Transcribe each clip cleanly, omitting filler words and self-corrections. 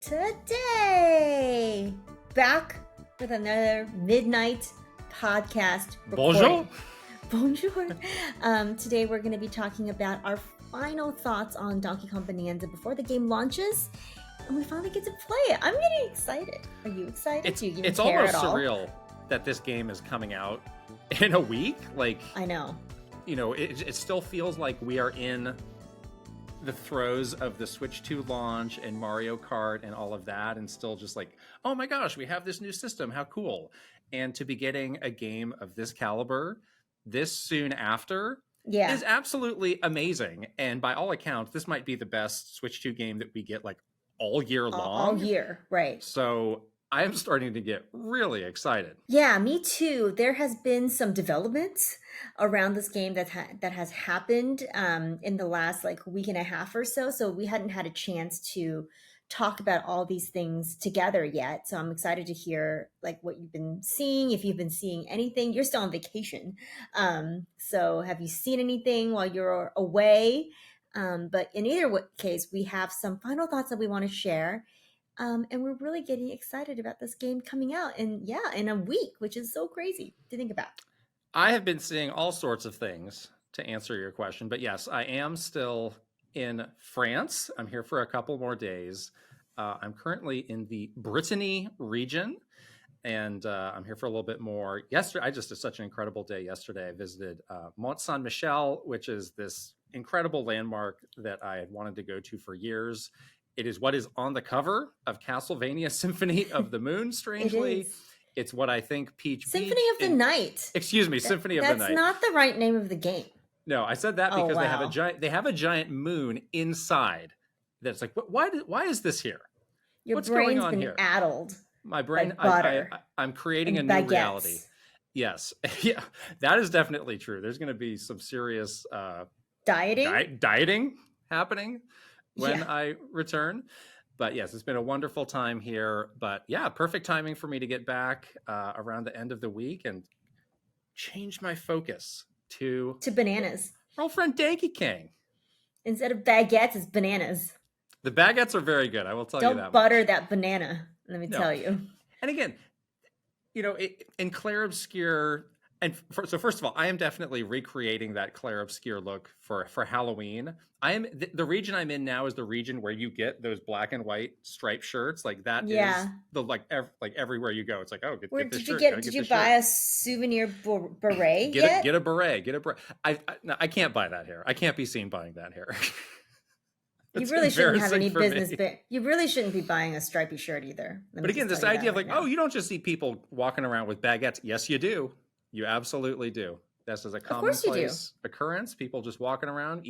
Today, back with another midnight podcast recording. Bonjour. Today we're going to be talking about our final thoughts on Donkey Kong Bananza before the game launches, and we finally get to play it. I'm getting excited. Are you excited? It's almost surreal that this game is coming out in a week. Like, I know. You know, it still feels like we are in the throes of the Switch 2 launch and Mario Kart and all of that, and still just like, oh my gosh, we have this new system, how cool. And to be getting a game of this caliber this soon after is absolutely amazing. And by all accounts, this might be the best Switch 2 game that we get like all year long. All year, right. So I am starting to get really excited. Yeah, me too. There has been some developments around this game that has happened in the last like week and a half or so. So we hadn't had a chance to talk about all these things together yet. So I'm excited to hear like what you've been seeing, if you've been seeing anything. You're still on vacation. So have you seen anything while you're away? But in either case, we have some final thoughts that we want to share. And we're really getting excited about this game coming out in a week, which is so crazy to think about. I have been seeing all sorts of things to answer your question, but yes, I am still in France. I'm here for a couple more days. I'm currently in the Brittany region, and I'm here for a little bit more. Yesterday, I just had such an incredible day yesterday. I visited Mont Saint-Michel, which is this incredible landmark that I had wanted to go to for years. It is what is on the cover of Castlevania Symphony of the Moon, strangely. It's what I think Peach Symphony Beach of the Night. Excuse me, Symphony of the Night. That's not the right name of the game. No, I said that because they have a giant moon inside. That's like, why is this here? What's going on here? Addled. My brain, I'm creating a baguettes. New reality. Yes, yeah, that is definitely true. There's going to be some serious dieting happening when I return. But yes, it's been a wonderful time here. But yeah, perfect timing for me to get back around the end of the week and change my focus to bananas. Our old friend Donkey Kong. Instead of baguettes, it's bananas. The baguettes are very good. I will tell you that. Don't butter that banana. Let me tell you. And again, you know, in Clair Obscur. And so first of all, I am definitely recreating that Clair Obscur look for Halloween. I am the region I'm in now is the region where you get those black and white striped shirts. Like that is the like everywhere you go. It's like, oh, get this shirt. Did you buy a souvenir beret? Get a beret. I can't buy that hair. I can't be seen buying that hair. You really shouldn't have any business. You really shouldn't be buying a stripy shirt either. But again, this idea of like, oh, you don't just see people walking around with baguettes. Yes, you do. You absolutely do. This is a commonplace occurrence. People just walking around,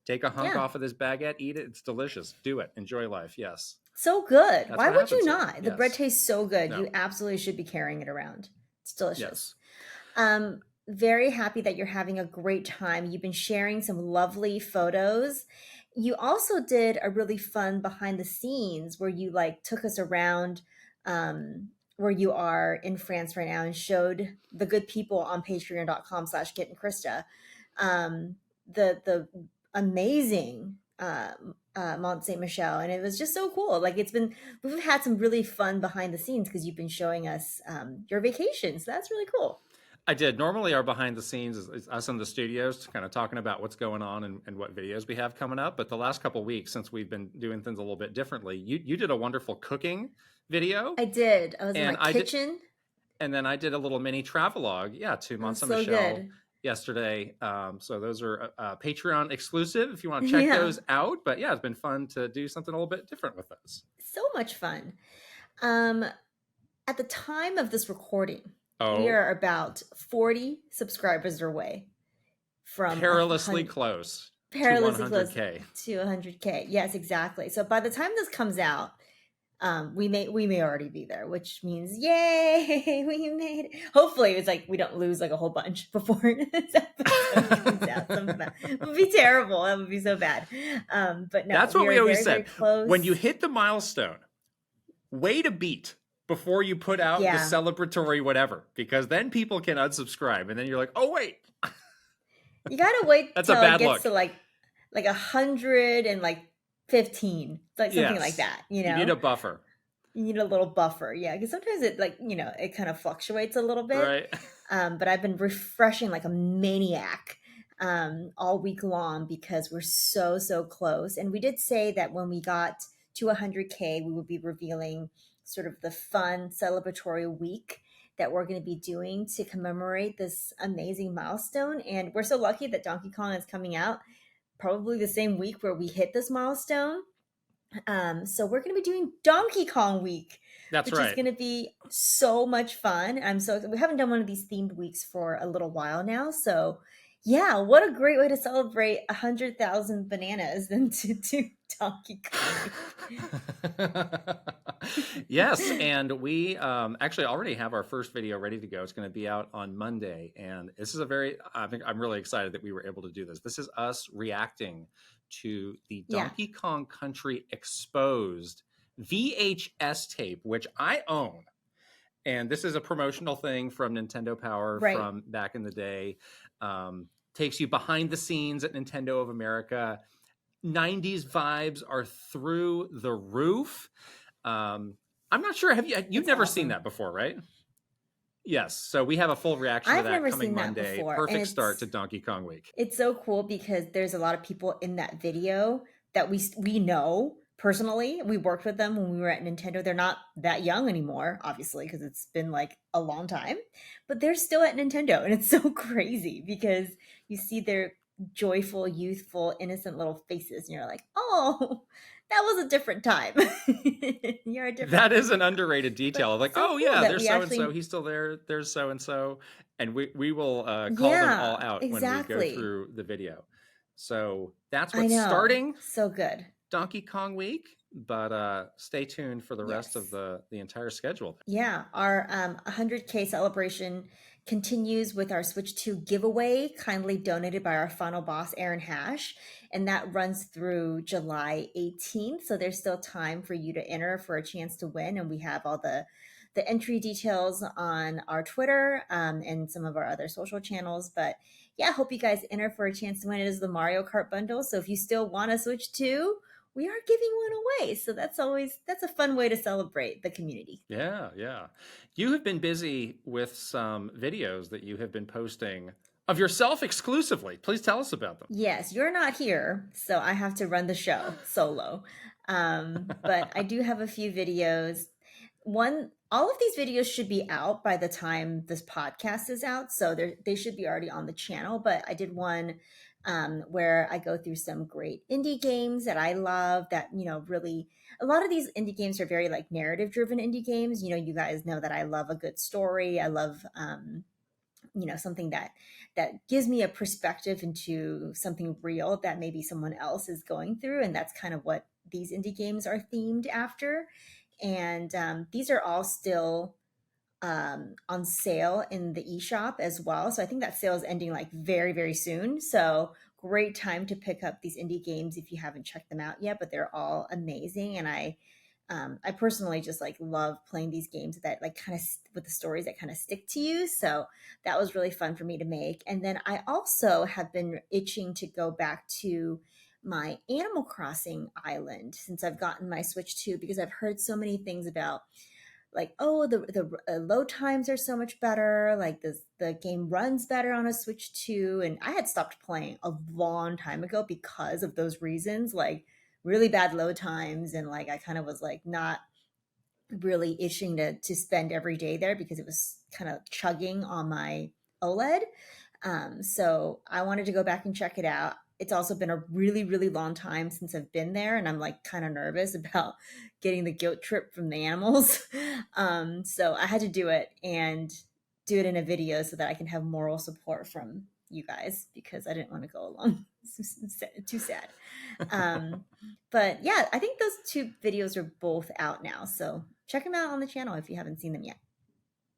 take a hunk off of this baguette, eat it. It's delicious. Do it. Enjoy life. Yes. So good. Why would you not? The bread tastes so good. No. You absolutely should be carrying it around. It's delicious. Yes. Very happy that you're having a great time. You've been sharing some lovely photos. You also did a really fun behind the scenes where you like took us around where you are in France right now and showed the good people on patreon.com/Kit Krysta the amazing Mont Saint-Michel. And it was just so cool. Like we've had some really fun behind the scenes because you've been showing us your vacation. So that's really cool. I did. Normally our behind the scenes is us in the studios kind of talking about what's going on and what videos we have coming up. But the last couple of weeks, since we've been doing things a little bit differently, you did a wonderful cooking video. I did. I was in my kitchen. And then I did a little mini travelogue, to Mont Saint-Michel yesterday. So those are Patreon exclusive if you want to check those out. But yeah, it's been fun to do something a little bit different with those. So much fun. At the time of this recording, we are about 40 subscribers away from perilously close to 100K. To 100K. Yes, exactly. So by the time this comes out, we may already be there, which means yay, we made it. Hopefully it's like we don't lose like a whole bunch before this episode comes out. It would be terrible. That would be so bad. But no, that's what we always said. When you hit the milestone, wait a beat before you put out the celebratory whatever, because then people can unsubscribe, and then you're like, oh wait. You gotta wait that's till a bad it gets look. to like 100 and like 15, like something like Yes. that, you You need know? a buffer, You need a little buffer, yeah, because sometimes it like, it kind of fluctuates a little bit. right? But I've been refreshing like a maniac all week long because we're so, so close. And we did say that when we got to 100K, we would be revealing sort of the fun celebratory week that we're going to be doing to commemorate this amazing milestone. And we're so lucky that Donkey Kong is coming out probably the same week where we hit this milestone. So we're going to be doing Donkey Kong Week, That's which is right. going to be so much fun. We haven't done one of these themed weeks for a little while now. So yeah, what a great way to celebrate 100,000 bananas than to do Donkey Kong Yes, Week. and we actually already have our first video ready to go. It's going to be out on Monday, and this is I'm really excited that we were able to do this. This is us reacting to the Yeah, Donkey Kong Country Exposed VHS tape, which I own. And this is a promotional thing from Nintendo Power right. from back in the day. Takes you behind the scenes at Nintendo of America. 90s vibes are through the roof. I'm not sure. You've It's never seen awesome. that before, right? Yes. So we have a full reaction to I've that never coming seen that Monday. before. And Perfect start to Donkey Kong Week. it's so cool because there's a lot of people in that video that we know personally. We worked with them when we were at Nintendo. They're not that young anymore, obviously, because it's been like a long time, but they're still at Nintendo. And it's so crazy because you see their joyful, youthful, innocent little faces, and you're like, oh, that was a different time. You're a different That is person an now. underrated But detail of like, so oh cool yeah, that there's we so and so. actually, He's still there. There's so and so, and we will call them all yeah, out when we go exactly. through the video. So that's I what's know. starting So good. Donkey Kong Week. But stay tuned for the rest of Yes. the entire schedule. Yeah, our 100K celebration continues with our Switch 2 giveaway, kindly donated by our final boss, Aaron Hash. And that runs through July 18th. So there's still time for you to enter for a chance to win. And we have all the entry details on our Twitter and some of our other social channels. But yeah, hope you guys enter for a chance to win. It is the Mario Kart bundle. So if you still want a Switch 2, we are giving one away. So that's a fun way to celebrate the community. Yeah, yeah. You have been busy with some videos that you have been posting of yourself exclusively. Please tell us about them. Yes, you're not here, so I have to run the show solo. But I do have a few videos. All of these videos should be out by the time this podcast is out, so they should be already on the channel. But I did one where I go through some great indie games that I love. That really, a lot of these indie games are very like narrative-driven indie games. You guys know that I love a good story. I love something that gives me a perspective into something real that maybe someone else is going through, and that's kind of what these indie games are themed after. And these are all still on sale in the eShop as well. So I think that sale is ending like very, very soon. So great time to pick up these indie games if you haven't checked them out yet, but they're all amazing. And I personally just like love playing these games that like kind of with the stories that kind of stick to you. So that was really fun for me to make. And then I also have been itching to go back to my Animal Crossing island since I've gotten my Switch 2 because I've heard so many things about like, oh, the load times are so much better, like the game runs better on a Switch 2. And I had stopped playing a long time ago because of those reasons, like really bad load times, and like I kind of was like not really itching to spend every day there because it was kind of chugging on my OLED. So I wanted to go back and check it out. It's also been a really, really long time since I've been there, and I'm like kind of nervous about getting the guilt trip from the animals. So I had to do it and do it in a video so that I can have moral support from you guys because I didn't want to go along. Too sad. But yeah, I think those two videos are both out now. So check them out on the channel if you haven't seen them yet.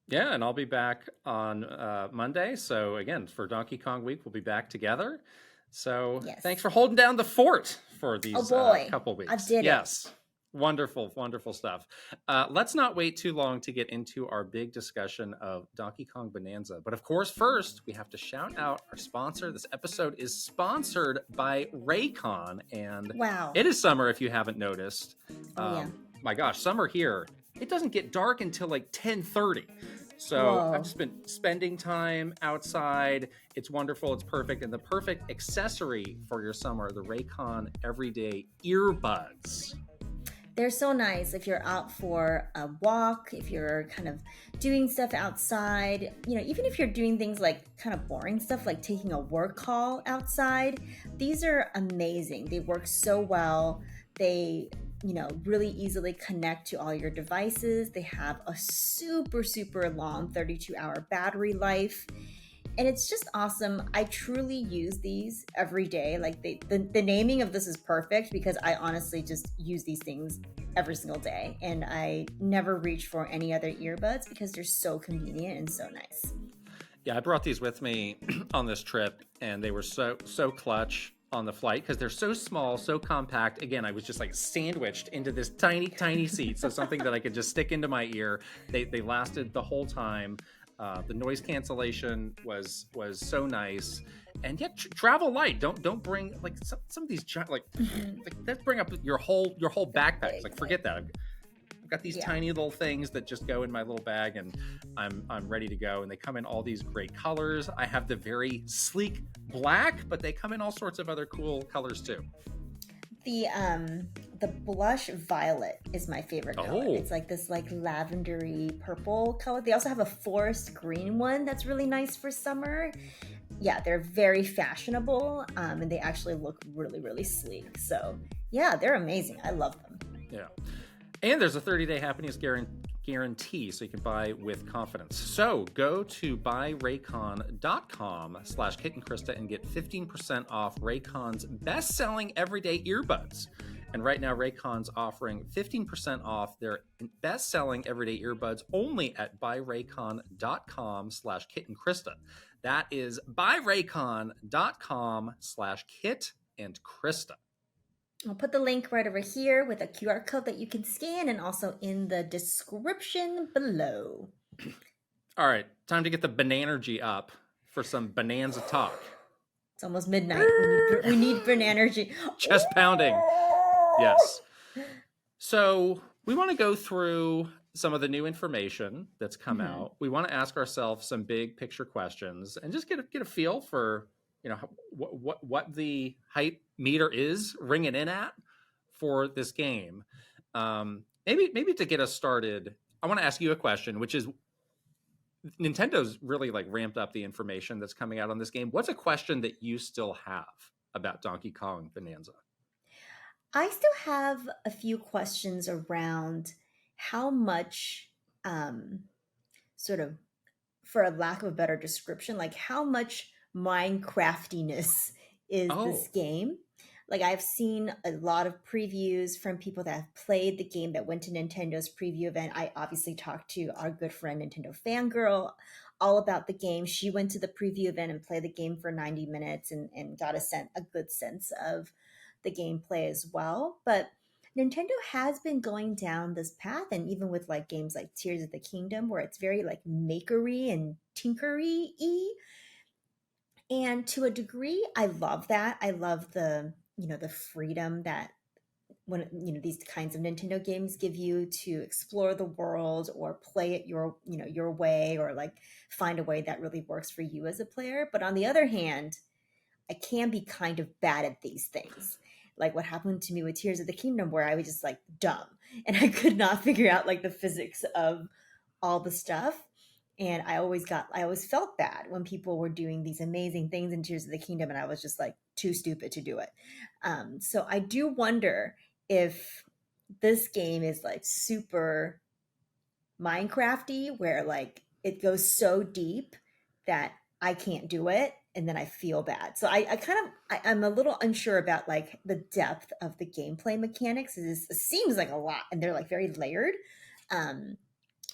Yeah, and I'll be back on Monday. So again, for Donkey Kong Week, we'll be back together. So Yes. thanks for holding down the fort for Oh these boy, couple I weeks. did it. Yes, Wonderful, wonderful stuff. Let's not wait too long to get into our big discussion of Donkey Kong Bonanza. But of course, first, we have to shout out our sponsor. This episode is sponsored by Raycon, and Wow. it is summer if you haven't noticed. Oh, yeah. My gosh, summer here. It doesn't get dark until like 10:30. So Whoa. I've just been spending time outside. It's wonderful. It's perfect. And the perfect accessory for your summer, the Raycon Everyday Earbuds. They're so nice if you're out for a walk, if you're kind of doing stuff outside, even if you're doing things like kind of boring stuff like taking a work call outside. These are amazing. They work so well. They, really easily connect to all your devices. They have a super, super long 32-hour battery life. And it's just awesome. I truly use these every day. Like the naming of this is perfect because I honestly just use these things every single day. And I never reach for any other earbuds because they're so convenient and so nice. Yeah, I brought these with me on this trip, and they were so clutch on the flight because they're so small, so compact. Again, I was just like sandwiched into this tiny, tiny seat. So something that I could just stick into my ear. They lasted the whole time. The noise cancellation was so nice, and yet travel light. Don't bring like some of these like let's bring up your whole backpack. Like forget that. I've got these tiny little things that just go in my little bag, and I'm ready to go. And they come in all these great colors. I have the very sleek black, but they come in all sorts of other cool colors too. The blush violet is my favorite color. Oh. It's like this lavendery purple color. They also have a forest green one that's really nice for summer. Yeah, they're very fashionable, and they actually look really, really sleek. So yeah, they're amazing. I love them. Yeah. And there's a 30-day happiness guarantee, so you can buy with confidence. So go to buyraycon.com/Kit and Krysta and get 15% off Raycon's best-selling everyday earbuds. And right now, Raycon's offering 15% off their best-selling everyday earbuds only at buyraycon.com/Kit and Krysta. That is buyraycon.com/Kit and Krysta. I'll put the link right over here with a QR code that you can scan and also in the description below. All right, time to get the Bananery up for some Bonanza talk. It's almost midnight. We need Bananery. Chest pounding. Yes. So we want to go through some of the new information that's come out. We want to ask ourselves some big picture questions and just get a feel for what the hype meter is ringing in at for this game. Maybe to get us started, I want to ask you a question, which is Nintendo's really ramped up the information that's coming out on this game. What's a question that you still have about Donkey Kong Bonanza? I still have a few questions around how much, sort of, for a lack of a better description, how much Minecraftiness is this game. I've seen a lot of previews from people that have played the game that went to Nintendo's preview event. I obviously talked to our good friend Nintendo Fangirl all about the game. She went to the preview event and played the game for 90 minutes and got a good sense of the gameplay as well. But Nintendo has been going down this path, and even with games like Tears of the Kingdom, where it's very makery and tinkery-y. And to a degree, I love that. I love the freedom that when these kinds of Nintendo games give you to explore the world or play it your way, or find a way that really works for you as a player. But on the other hand, I can be kind of bad at these things. Like what happened to me with Tears of the Kingdom, where I was just dumb and I could not figure out the physics of all the stuff. And I always felt bad when people were doing these amazing things in Tears of the Kingdom, and I was just too stupid to do it. So I do wonder if this game is super Minecrafty, where it goes so deep that I can't do it, and then I feel bad. So I'm a little unsure about the depth of the gameplay mechanics. It seems like a lot, and they're very layered.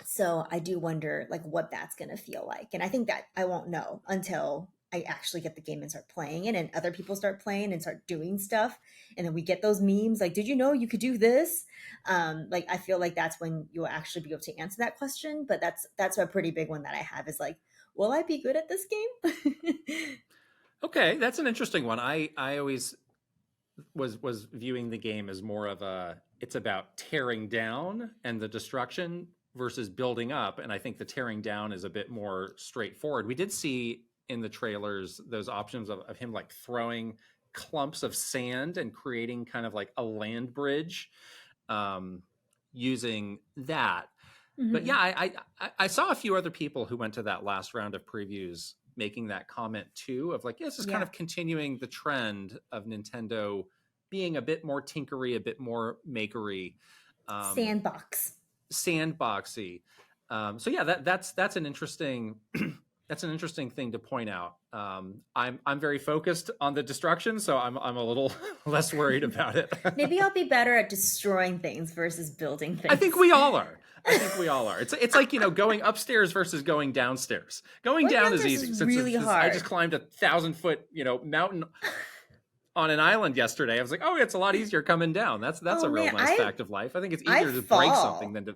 So I do wonder what that's going to feel like. And I think that I won't know until I actually get the game and start playing it, and other people start playing and start doing stuff, and then we get those memes like, did you know you could do this? Like, I feel like that's when you'll actually be able to answer that question. But that's a pretty big one that I have, is like, will I be good at this game? Okay, that's an interesting one. I always was viewing the game as more of it's about tearing down and the destruction versus building up, and I think the tearing down is a bit more straightforward. We did see in the trailers those options of him like throwing clumps of sand and creating kind of like a land bridge, using that. But yeah, I saw a few other people who went to that last round of previews making that comment too, of like, yeah, this is kind of continuing the trend of Nintendo being a bit more tinkery, a bit more makery, sandboxy. So yeah, that's an interesting that's an interesting thing to point out. I'm very focused on the destruction, so I'm a little less worried about it. Maybe I'll be better at destroying things versus building things. I think we all are. It's like, going upstairs versus going downstairs. Going down is easy. It's really hard. I just climbed 1,000-foot, mountain on an island yesterday. I was like, oh, it's a lot easier coming down. That's a real nice fact of life. I think it's easier to break something than to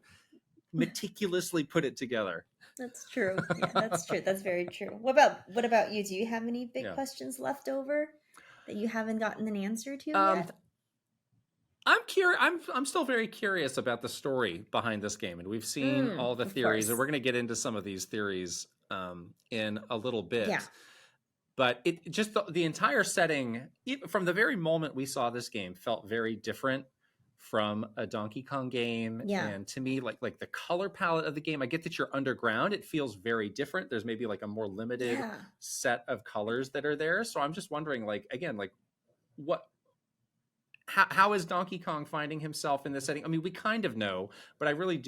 meticulously put it together. That's true. Yeah, that's true. That's very true. What about you? Do you have any big questions left over that you haven't gotten an answer to yet? I'm curious. I'm still very curious about the story behind this game, and we've seen all the theories, and we're going to get into some of these theories in a little bit. Yeah. But it just the entire setting, from the very moment we saw this game, felt very different from a Donkey Kong game. Yeah. And to me, like the color palette of the game, I get that you're underground. It feels very different. There's maybe like a more limited set of colors that are there. So I'm just wondering, like, again, like how is Donkey Kong finding himself in this setting? I mean, we kind of know, but I really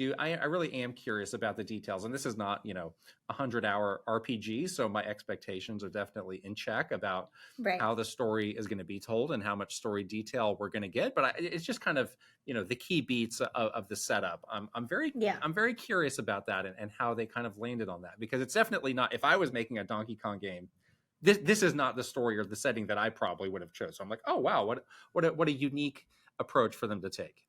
am curious about the details. And this is not, a 100-hour RPG. So my expectations are definitely in check about how the story is going to be told and how much story detail we're going to get. But it's just kind of, the key beats of the setup. I'm very curious about that and how they kind of landed on that, because it's definitely not, if I was making a Donkey Kong game, this is not the story or the setting that I probably would have chosen. So I'm like, oh wow, what a unique approach for them to take.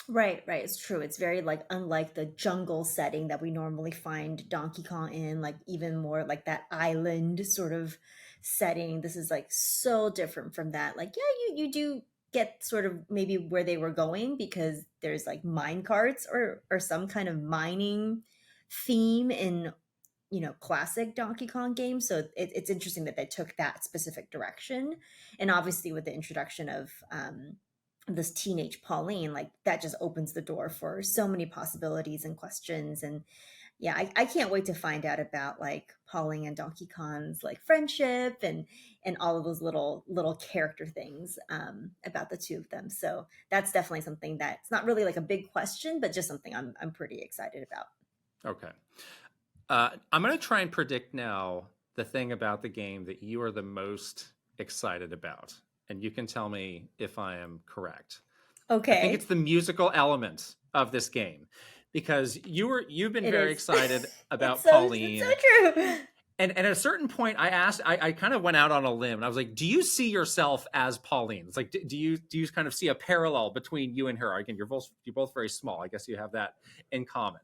Right. It's true. It's very like unlike the jungle setting that we normally find Donkey Kong in, like even more like that island sort of setting. This is like so different from that. Like, yeah, you do get sort of maybe where they were going, because there's like mine carts or some kind of mining theme in classic Donkey Kong games. So it's interesting that they took that specific direction. And obviously with the introduction of this teenage Pauline, like that just opens the door for so many possibilities and questions. And yeah, I can't wait to find out about like Pauline and Donkey Kong's like friendship and all of those little character things about the two of them. So that's definitely something that's not really like a big question, but just something I'm pretty excited about. Okay. I'm going to try and predict now the thing about the game that you are the most excited about. And you can tell me if I am correct. Okay. I think it's the musical element of this game, because you've been very excited about Pauline. It's so true. And at a certain point, I kind of went out on a limb, and I was like, do you see yourself as Pauline? It's like, do you kind of see a parallel between you and her? Again, you're both very small. I guess you have that in common.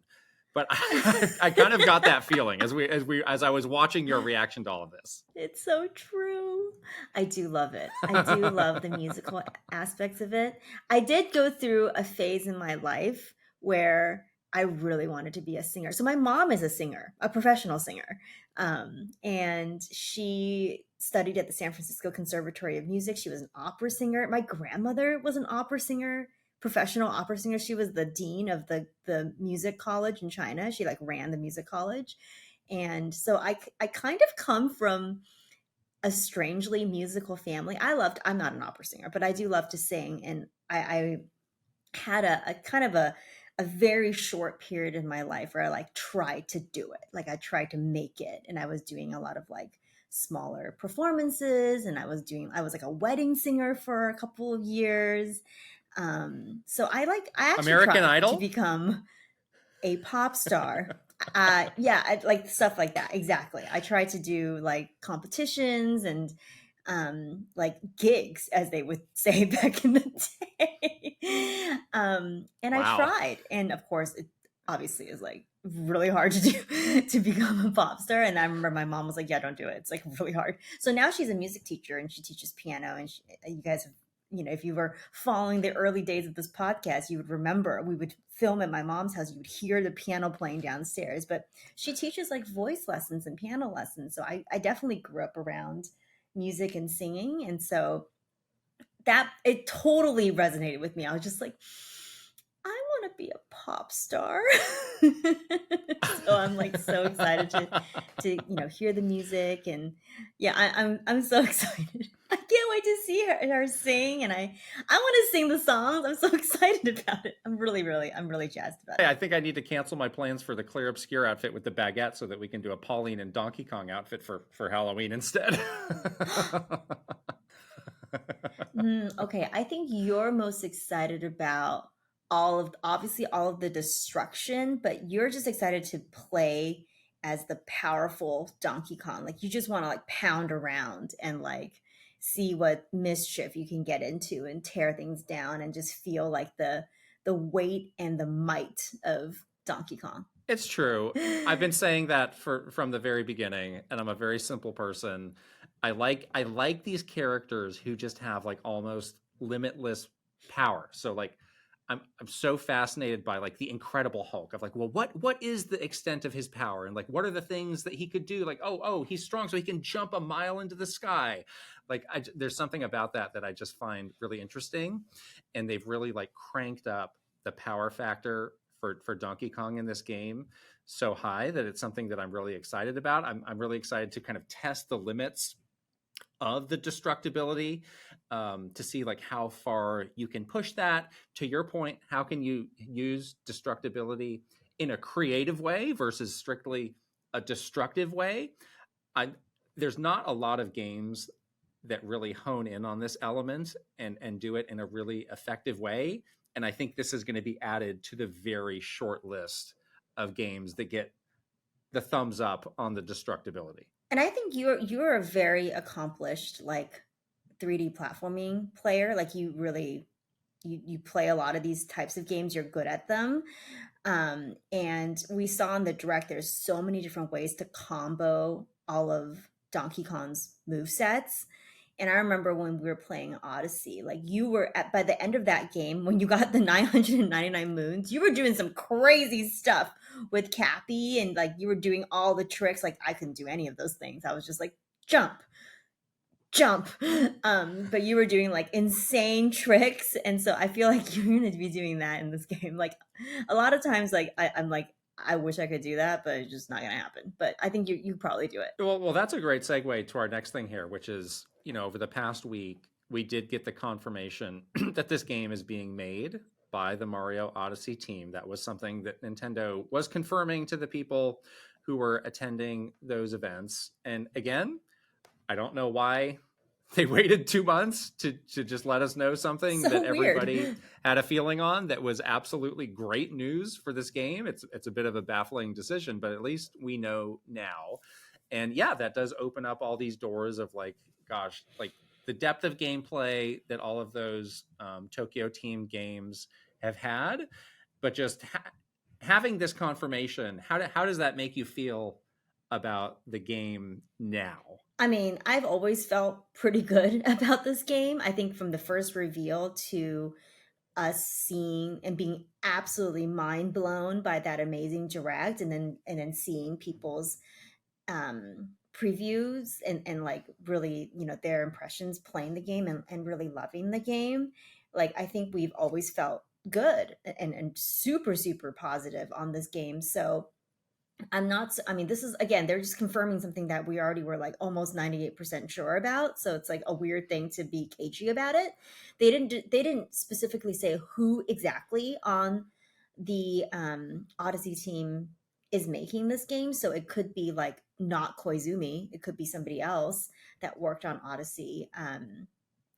But I kind of got that feeling as I was watching your reaction to all of this. It's so true. I do love it. I do love the musical aspects of it. I did go through a phase in my life where I really wanted to be a singer. So my mom is a singer, a professional singer. And she studied at the San Francisco Conservatory of Music. She was an opera singer. My grandmother was an opera singer. Professional opera singer. She was the dean of the music college in China. She like ran the music college. And so I kind of come from a strangely musical family. I'm not an opera singer, but I do love to sing. And I had a kind of a very short period in my life where I like tried to do it. Like I tried to make it. And I was doing a lot of like smaller performances, and I was like a wedding singer for a couple of years. So I actually American tried Idol to become a pop star. Yeah, like stuff like that. Exactly. I try to do like competitions and like gigs, as they would say back in the day. And I Wow. tried, and of course, it obviously is like really hard to do to become a pop star. And I remember my mom was like, "Yeah, don't do it. It's like really hard." So now she's a music teacher and she teaches piano. And you guys have, if you were following the early days of this podcast, you would remember we would film at my mom's house. You would hear the piano playing downstairs, but she teaches like voice lessons and piano lessons. So I definitely grew up around music and singing. And so that it totally resonated with me. I was just like, I want to be a pop star. So I'm like so excited to hear the music. And yeah, I'm so excited. I can't wait to see her sing, and I want to sing the songs. I'm so excited about it. I'm really jazzed about Hey, it. I think I need to cancel my plans for the Clear Obscure outfit with the baguette so that we can do a Pauline and Donkey Kong outfit for Halloween instead. Okay, I think you're most excited about obviously all of the destruction, but you're just excited to play as the powerful Donkey Kong. Like you just want to like pound around and like see what mischief you can get into and tear things down and just feel like the weight and the might of Donkey Kong. It's true. I've been saying that from the very beginning, and I'm a very simple person. I like these characters who just have like almost limitless power. So like I'm so fascinated by like the Incredible Hulk of like, well, what is the extent of his power, and like what are the things that he could do? Like, oh, he's strong, so he can jump a mile into the sky. Like there's something about that I just find really interesting, and they've really like cranked up the power factor for Donkey Kong in this game so high that it's something that I'm really excited about. I'm really excited to kind of test the limits of the destructibility, to see like how far you can push that. To your point, how can you use destructibility in a creative way versus strictly a destructive way? I There's not a lot of games that really hone in on this element and do it in a really effective way. And I think this is going to be added to the very short list of games that get the thumbs up on the destructibility. And I think you're a very accomplished like 3D platforming player. Like you really you play a lot of these types of games. You're good at them. And we saw in the direct there's so many different ways to combo all of Donkey Kong's move sets. And I remember when we were playing Odyssey, like you were by the end of that game, when you got the 999 moons, you were doing some crazy stuff with Cappy, and like you were doing all the tricks. Like I couldn't do any of those things. I was just like, jump, jump. But you were doing like insane tricks. And so I feel like you're gonna be doing that in this game. Like a lot of times, like I'm like, I wish I could do that, but it's just not gonna happen. But I think you probably do it. Well, that's a great segue to our next thing here, which is, over the past week, we did get the confirmation that this game is being made by the Mario Odyssey team. That was something that Nintendo was confirming to the people who were attending those events. And again, I don't know why they waited 2 months to just let us know something So that weird. everybody had a feeling on that was absolutely great news for this game. It's a bit of a baffling decision, but at least we know now. And yeah, that does open up all these doors of like, gosh, like the depth of gameplay that all of those Tokyo team games have had. But just having this confirmation, how does that make you feel about the game now? I mean, I've always felt pretty good about this game. I think from the first reveal to us seeing and being absolutely mind blown by that amazing direct, and then seeing people's previews and like really, their impressions playing the game and really loving the game. Like I think we've always felt good and super, super positive on this game. So I mean, this is again, they're just confirming something that we already were like almost 98% sure about. So it's like a weird thing to be cagey about it. They didn't specifically say who exactly on the Odyssey team is making this game. So it could be like not Koizumi. It could be somebody else that worked on Odyssey.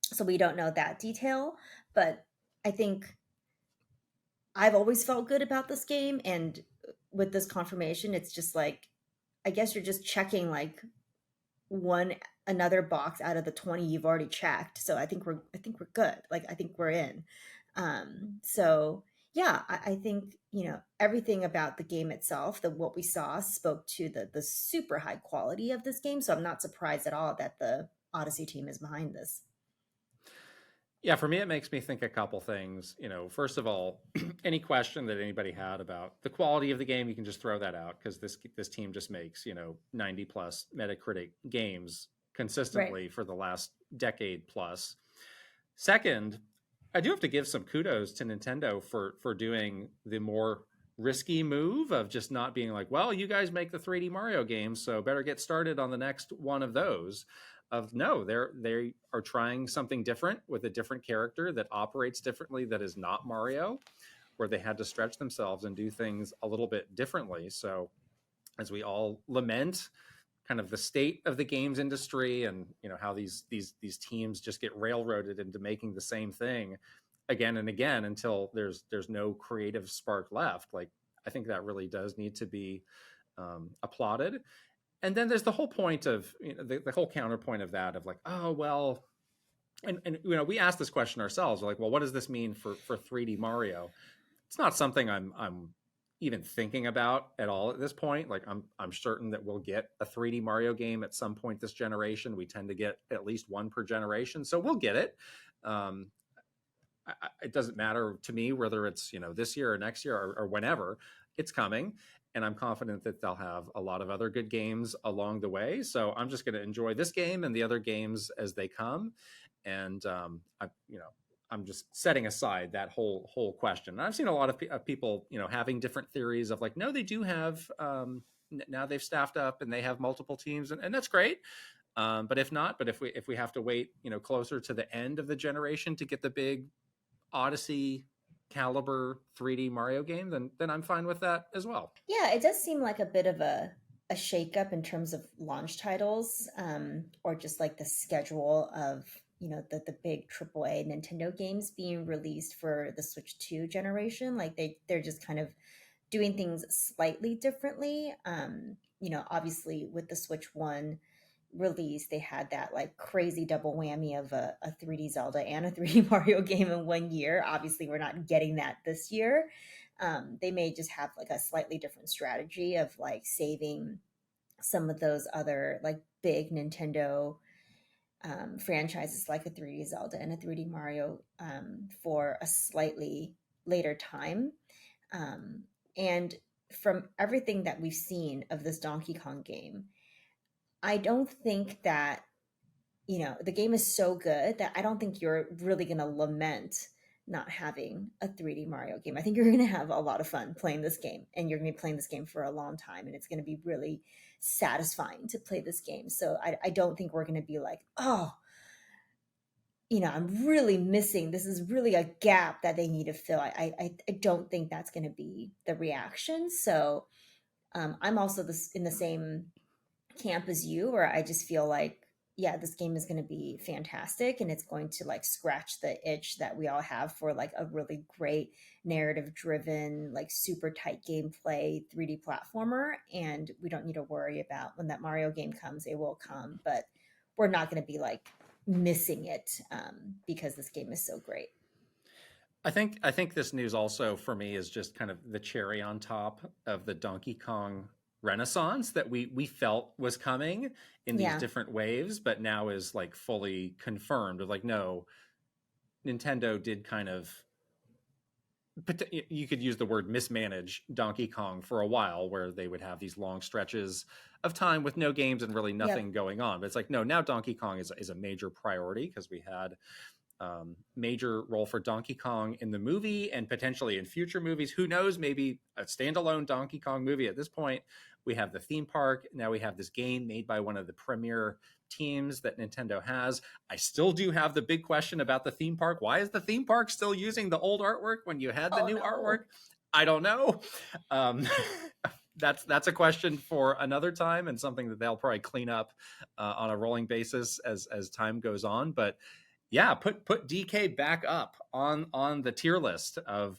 So we don't know that detail, but I think I've always felt good about this game, and with this confirmation, it's just like, I guess you're just checking like one another box out of the 20 you've already checked. So I think we're good. Like I think we're in. So yeah, I think, everything about the game itself, that what we saw spoke to the super high quality of this game. So I'm not surprised at all that the Odyssey team is behind this. Yeah, for me, it makes me think a couple things. First of all, any question that anybody had about the quality of the game, you can just throw that out because this team just makes 90 plus Metacritic games Right. consistently for the last decade plus. Second, I do have to give some kudos to Nintendo for doing the more risky move of just not being like, well, you guys make the 3D Mario games, so better get started on the next one of those. Of no, they are trying something different with a different character that operates differently, that is not Mario, where they had to stretch themselves and do things a little bit differently. So as we all lament kind of the state of the games industry, and how these teams just get railroaded into making the same thing again and again until there's no creative spark left, like I think that really does need to be applauded. And then there's the whole point of the whole counterpoint of that, of like, oh well, and we asked this question ourselves. We're like, well, what does this mean for 3D Mario? It's not something I'm even thinking about at all at this point. Like I'm certain that we'll get a 3D Mario game at some point this generation. We tend to get at least one per generation, so we'll get it. It doesn't matter to me whether it's this year or next year or whenever. It's coming, and I'm confident that they'll have a lot of other good games along the way. So I'm just going to enjoy this game and the other games as they come. And I'm just setting aside that whole question. And I've seen a lot of people having different theories of like, no, they do have now they've staffed up and they have multiple teams, and that's great. But if we have to wait closer to the end of the generation to get the big Odyssey caliber 3D Mario game, then I'm fine with that as well. Yeah, it does seem like a bit of a shakeup in terms of launch titles, or just like the schedule of the big AAA Nintendo games being released for the Switch 2 generation. Like they're just kind of doing things slightly differently. Obviously with the Switch 1 release, they had that like crazy double whammy of a 3D Zelda and a 3D Mario game in one year. Obviously, we're not getting that this year. They may just have like a slightly different strategy of like saving some of those other like big Nintendo franchises like a 3D Zelda and a 3D Mario for a slightly later time. And from everything that we've seen of this Donkey Kong game, I don't think that, the game is so good that I don't think you're really going to lament not having a 3D Mario game. I think you're going to have a lot of fun playing this game, and you're going to be playing this game for a long time, and it's going to be really satisfying to play this game. So I don't think we're going to be like, oh, I'm really missing. This is really a gap that they need to fill. I don't think that's going to be the reaction. So I'm also in the same camp as you, where I just feel like, yeah, this game is going to be fantastic, and it's going to like scratch the itch that we all have for like a really great narrative driven, like super tight gameplay 3D platformer. And we don't need to worry about when that Mario game comes. It will come, but we're not going to be like missing it because this game is so great. I think this news also for me is just kind of the cherry on top of the Donkey Kong renaissance that we felt was coming in these Yeah. different waves, but now is like fully confirmed of like, no, Nintendo did kind of, you could use the word mismanage Donkey Kong for a while, where they would have these long stretches of time with no games and really nothing Yep. going on. But it's like, no, now Donkey Kong is a major priority, because we had major role for Donkey Kong in the movie and potentially in future movies. Who knows? Maybe a standalone Donkey Kong movie. At this point, we have the theme park. Now we have this game made by one of the premier teams that Nintendo has. I still do have the big question about the theme park. Why is the theme park still using the old artwork when you had the Oh new no. artwork? I don't know. That's a question for another time, and something that they'll probably clean up on a rolling basis as time goes on. But yeah, put DK back up on the tier list of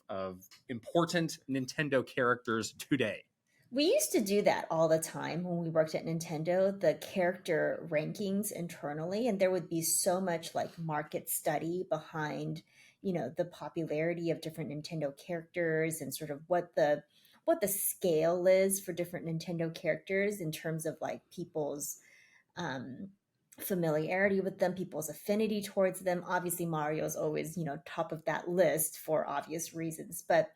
important Nintendo characters today. We used to do that all the time when we worked at Nintendo, the character rankings internally, and there would be so much like market study behind, the popularity of different Nintendo characters and sort of what the scale is for different Nintendo characters in terms of like people's um, familiarity with them, people's affinity towards them. Obviously, Mario is always, top of that list for obvious reasons. But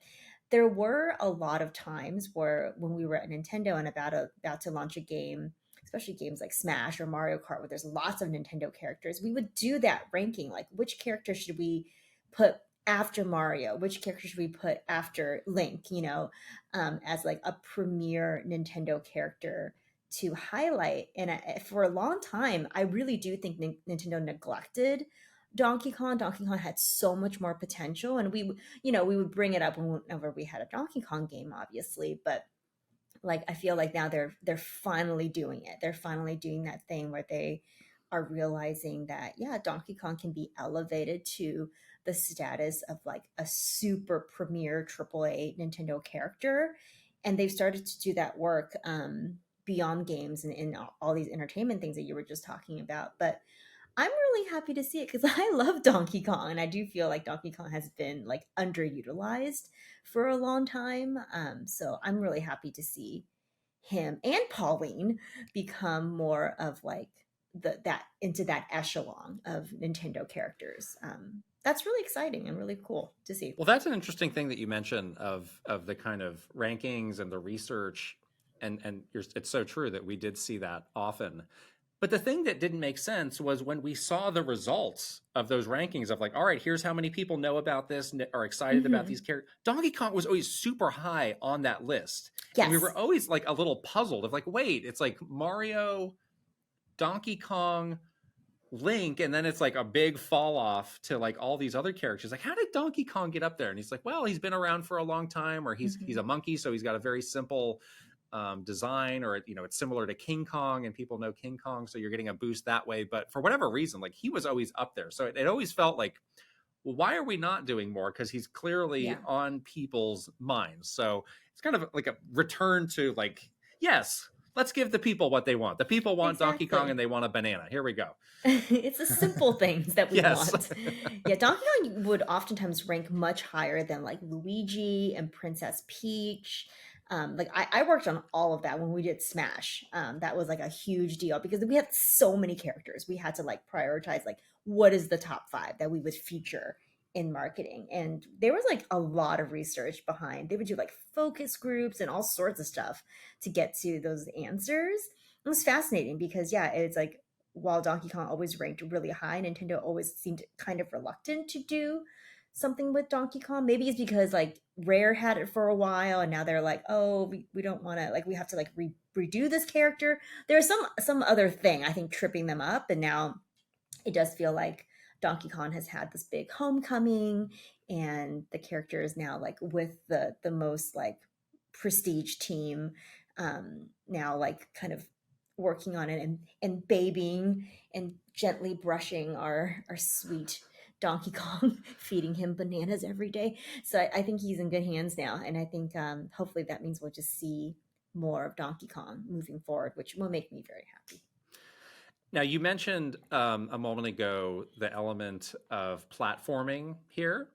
there were a lot of times where when we were at Nintendo and about to launch a game, especially games like Smash or Mario Kart, where there's lots of Nintendo characters, we would do that ranking. Like, which character should we put after Mario? Which character should we put after Link? As like a premier Nintendo character to highlight. And for a long time, I really do think Nintendo neglected Donkey Kong. Donkey Kong had so much more potential, and we would bring it up whenever we had a Donkey Kong game, obviously. But like, I feel like now they're finally doing it. They're finally doing that thing where they are realizing that, yeah, Donkey Kong can be elevated to the status of like a super premier AAA Nintendo character, and they've started to do that work beyond games and in all these entertainment things that you were just talking about. But I'm really happy to see it because I love Donkey Kong, and I do feel like Donkey Kong has been like underutilized for a long time. So I'm really happy to see him and Pauline become more of like that into that echelon of Nintendo characters. That's really exciting and really cool to see. Well, that's an interesting thing that you mentioned of the kind of rankings and the research, and it's so true that we did see that often. But the thing that didn't make sense was when we saw the results of those rankings of like, all right, here's how many people know about this, are excited about Hmm. these characters. Donkey Kong was always super high on that list. And we Yes. were always like a little puzzled of like, wait, it's like Mario, Donkey Kong, Link, and then it's like a big fall off to like all these other characters. Like, how did Donkey Kong get up there? And he's like, well, he's been around for a long time, or he's Hmm. a monkey, so he's got a very simple design, or it's similar to King Kong, and people know King Kong, so you're getting a boost that way. But for whatever reason, like he was always up there, so it always felt like, well, why are we not doing more? Because he's clearly Yeah. on people's minds. So it's kind of like a return to like, yes, let's give the people what they want. The people want Donkey Kong Exactly. and they want a banana. Here we go. It's the simple things that we Yes. want. Yeah, Donkey Kong would oftentimes rank much higher than like Luigi and Princess Peach. Like I worked on all of that when we did Smash. That was like a huge deal because we had so many characters. We had to like prioritize like what is the top five that we would feature in marketing. And there was like a lot of research behind. They would do like focus groups and all sorts of stuff to get to those answers. It was fascinating because yeah, it's like while Donkey Kong always ranked really high, Nintendo always seemed kind of reluctant to do something with Donkey Kong. Maybe it's because like Rare had it for a while and now they're like, oh, we don't want to like we have to like redo this character. There's some other thing I think tripping them up, and now it does feel like Donkey Kong has had this big homecoming, and the character is now like with the most like prestige team, now like kind of working on it and babying and gently brushing our sweet Donkey Kong, feeding him bananas every day. So I think he's in good hands now, and I think hopefully that means we'll just see more of Donkey Kong moving forward, which will make me very happy. Now, you mentioned a moment ago the element of platforming here.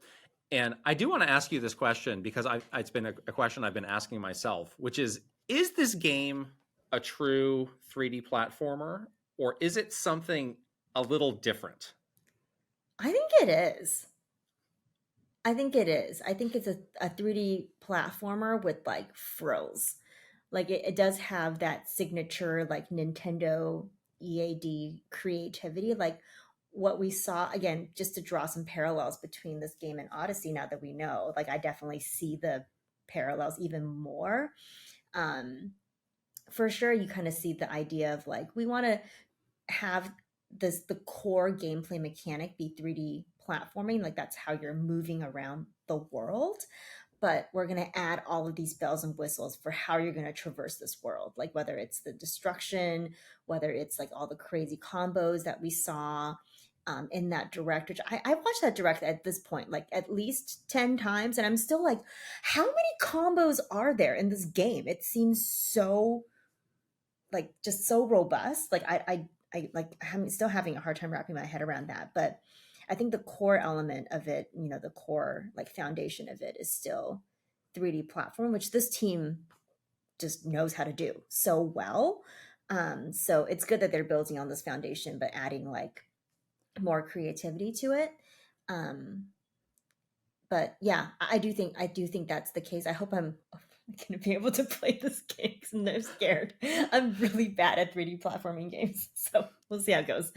And I do want to ask you this question because it's been a question I've been asking myself, which is this game a true 3D platformer, or is it something a little different? I think it is. I think it is. I think it's a 3D platformer with like frills. Like it does have that signature like Nintendo EAD creativity. Like what we saw again, just to draw some parallels between this game and Odyssey now that we know, like I definitely see the parallels even more. Um, for sure you kind of see the idea of like we want to have the core gameplay mechanic be 3D platforming, like that's how you're moving around the world, but we're going to add all of these bells and whistles for how you're going to traverse this world, like whether it's the destruction, whether it's like all the crazy combos that we saw, in that direct, which I watched that direct at this point like at least 10 times, and I'm still like, how many combos are there in this game? It seems so like just so robust. Like I like I'm still having a hard time wrapping my head around that. But I think the core element of it, the core like foundation of it is still 3D platform, which this team just knows how to do so well. So it's good that they're building on this foundation, but adding like more creativity to it. But yeah, I do think that's the case. I hope I'm gonna be able to play this game because I'm no scared. I'm really bad at 3D platforming games, so we'll see how it goes.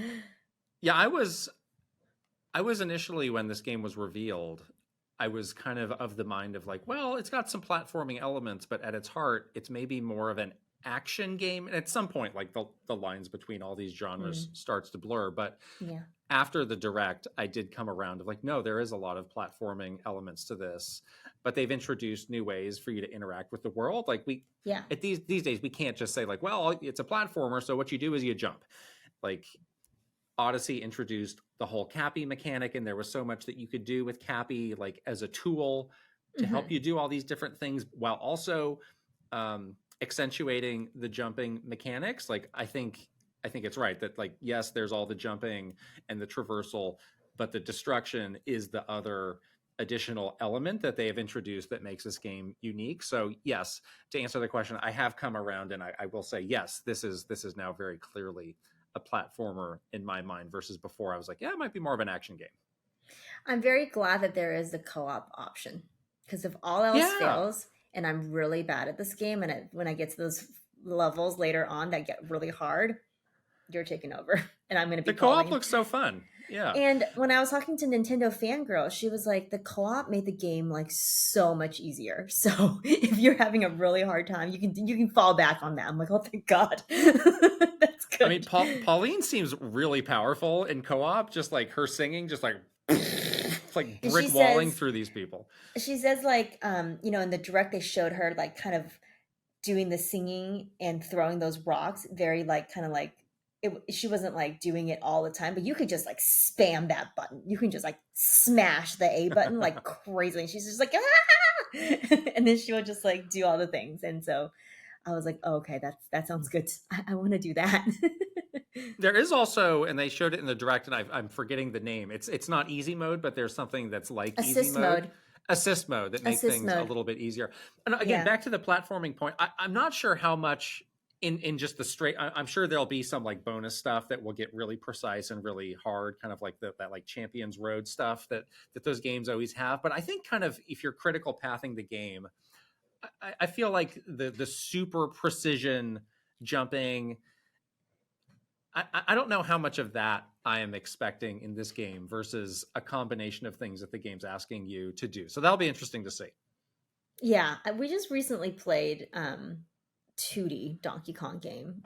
Yeah, I was initially, when this game was revealed, I was kind of the mind of like, well, it's got some platforming elements, but at its heart, it's maybe more of an action game. And at some point, like the lines between all these genres starts to blur. But Yeah. after the direct, I did come around of like, no, there is a lot of platforming elements to this, but they've introduced new ways for you to interact with the world. Like Yeah. at these days, we can't just say like, well, it's a platformer, so what you do is you jump. Like Odyssey introduced the whole Cappy mechanic, and there was so much that you could do with Cappy, like as a tool to help you do all these different things while also accentuating the jumping mechanics. Like I think it's right that like, yes, there's all the jumping and the traversal, but the destruction is the other additional element that they have introduced that makes this game unique. So yes, to answer the question, I have come around, and I will say, yes, this is now very clearly a platformer in my mind, versus before I was like, yeah, it might be more of an action game. I'm very glad that there is the co-op option, because if all else Yeah. fails and I'm really bad at this game, and when I get to those levels later on that get really hard, you're taking over and I'm going to The be co-op calling. looks so fun. Yeah. And when I was talking to Nintendo Fangirl, she was like, the co-op made the game like so much easier. So if you're having a really hard time, you can fall back on that. I'm like, oh, thank God. That's good. I mean, Pauline seems really powerful in co-op, just like her singing, just like like And brick walling through these people. she says like, in the direct, they showed her like kind of doing the singing and throwing those rocks very like kind of like she wasn't like doing it all the time, but you could just like spam that button. You can just like smash the A button like crazy. And she's just like, ah! And then she would just like do all the things. And so I was like, oh, okay, that sounds good. I want to do that. There is also, and they showed it in the direct, and I'm forgetting the name. It's not easy mode, but there's something that's like Assist easy mode. Assist mode that makes things a little bit easier. And again, back to the platforming point, I'm not sure how much in just the straight. I'm sure there'll be some like bonus stuff that will get really precise and really hard, kind of like that like Champions Road stuff that those games always have. But I think kind of if you're critical pathing the game, I feel like the super precision jumping, I don't know how much of that I am expecting in this game versus a combination of things that the game's asking you to do. So that'll be interesting to see. Yeah, we just recently played 2D Donkey Kong game,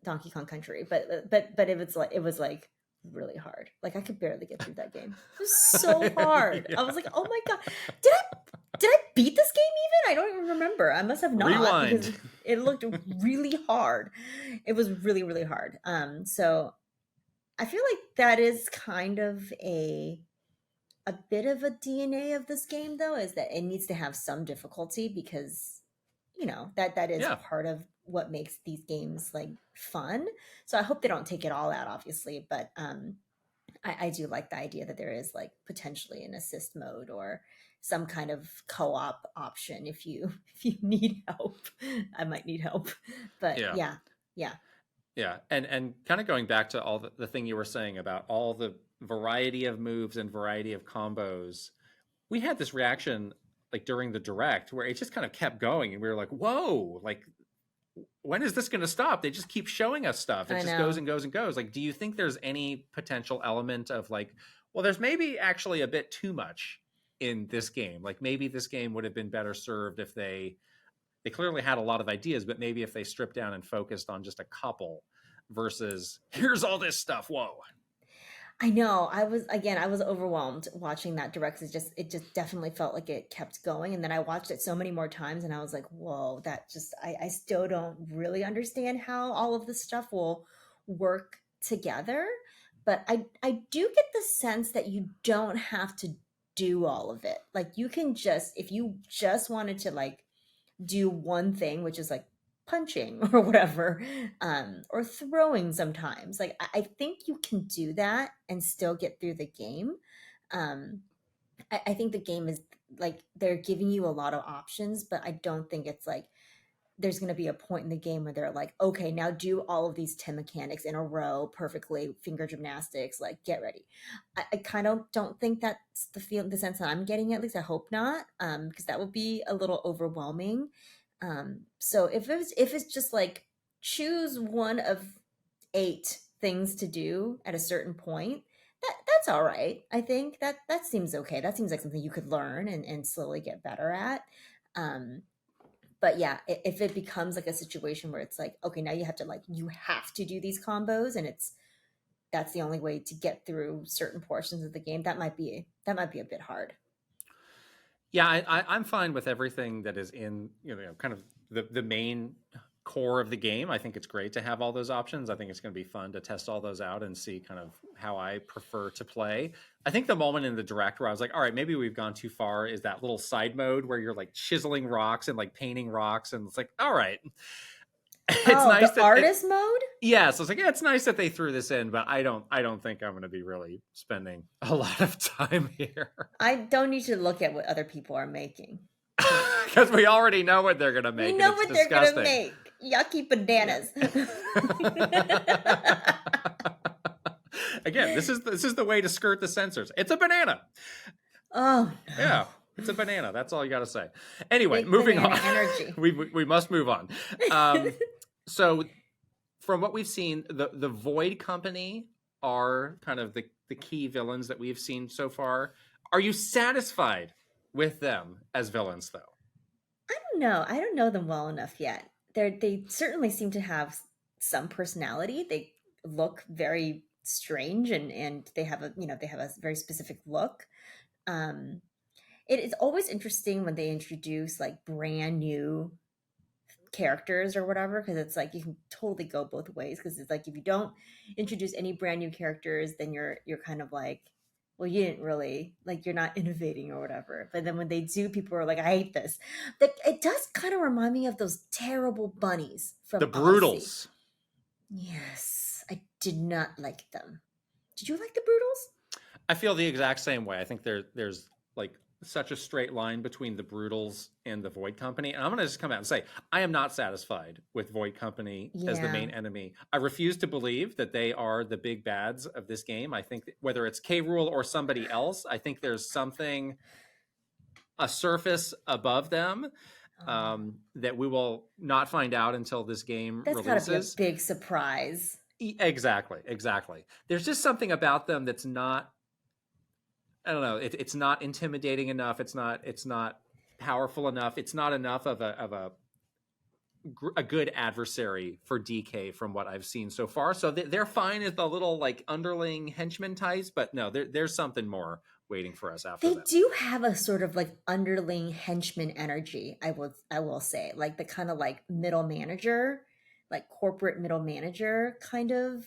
Donkey Kong Country, but it was like really hard. Like I could barely get through that game. It was so hard. Yeah. I was like, oh my God, did I beat this game even? I don't even remember. I must have not. Rewind. Because it looked really hard. It was really, really hard. So I feel like that is kind of a bit of a DNA of this game, though, is that it needs to have some difficulty, because that is part of what makes these games like fun. So I hope they don't take it all out, obviously, but I do like the idea that there is like potentially an assist mode or some kind of co-op option if you need help. I might need help, but yeah. And kind of going back to all the thing you were saying about all the variety of moves and variety of combos, we had this reaction like during the direct where it just kind of kept going, and we were like, whoa, like when is this going to stop? They just keep showing us stuff. It just goes and goes and goes. Like, do you think there's any potential element of like, well, there's maybe actually a bit too much in this game? Like maybe this game would have been better served if they clearly had a lot of ideas, but maybe if they stripped down and focused on just a couple versus here's all this stuff. Whoa. I know. I was overwhelmed watching that direct. It just definitely felt like it kept going. And then I watched it so many more times and I was like, whoa, that just, I still don't really understand how all of this stuff will work together. but I do get the sense that you don't have to do all of it. Like you can just, if you just wanted to like do one thing, which is like punching or whatever, or throwing sometimes, like I think you can do that and still get through the game. um I think the game is like they're giving you a lot of options, but I don't think it's like there's going to be a point in the game where they're like, okay, now do all of these 10 mechanics in a row perfectly, finger gymnastics, like get ready. I kind of don't think that's the sense that I'm getting, at least I hope not, because that would be a little overwhelming. So if it's just like choose one of 8 things to do at a certain point, that's all right. I think that seems okay. That seems like something you could learn and slowly get better at. Um, but yeah, if it becomes like a situation where it's like, okay, now you have to like you have to do these combos, and that's the only way to get through certain portions of the game, that might be a bit hard. Yeah, I'm fine with everything that is in, kind of the main core of the game. I think it's great to have all those options. I think it's going to be fun to test all those out and see kind of how I prefer to play. I think the moment in the direct where I was like, all right, maybe we've gone too far is that little side mode where you're like chiseling rocks and like painting rocks. And it's like, all right, it's Oh, nice the that artist mode? yeah, so it's like, yeah, it's nice that they threw this in, but I don't think I'm going to be really spending a lot of time here. I don't need to look at what other people are making. Because we already know what they're going to We make, know and it's what they're gonna disgusting. make. Yucky bananas. Again, this is the way to skirt the censors. It's a banana. Oh no. Yeah, it's a banana. That's all you got to say. Anyway, Big moving on. banana energy. we must move on. So, from what we've seen, the Void Company are kind of the key villains that we've seen so far. Are you satisfied with them as villains, though? I don't know. I don't know them well enough yet. They certainly seem to have some personality. They look very strange, and they have a very specific look. Um, it is always interesting when they introduce like brand new characters or whatever, because it's like you can totally go both ways, because it's like if you don't introduce any brand new characters, then you're kind of like, well, you didn't really, like, you're not innovating or whatever. But then when they do, people are like, I hate this. It does kind of remind me of those terrible bunnies The from Odyssey. Brutals. Yes, I did not like them. Did you like the Brutals? I feel the exact same way. I think there's like such a straight line between the Brutals and the Void Company. And I'm going to just come out and say, I am not satisfied with Void Company as the Yeah. main enemy. I refuse to believe that they are the big bads of this game. I think whether it's K. Rool or somebody else, I think there's something, a surface above them that we will not find out until this game That's gotta be a releases. big surprise. Exactly. There's just something about them that's not, I don't know. It's not intimidating enough. It's not powerful enough. It's not enough of a good adversary for DK from what I've seen so far. So they're fine as the little like underling henchman types, but no, there's something more waiting for us after They that. do have a sort of like underling henchman energy, I will say, like the kind of like middle manager, like corporate middle manager kind of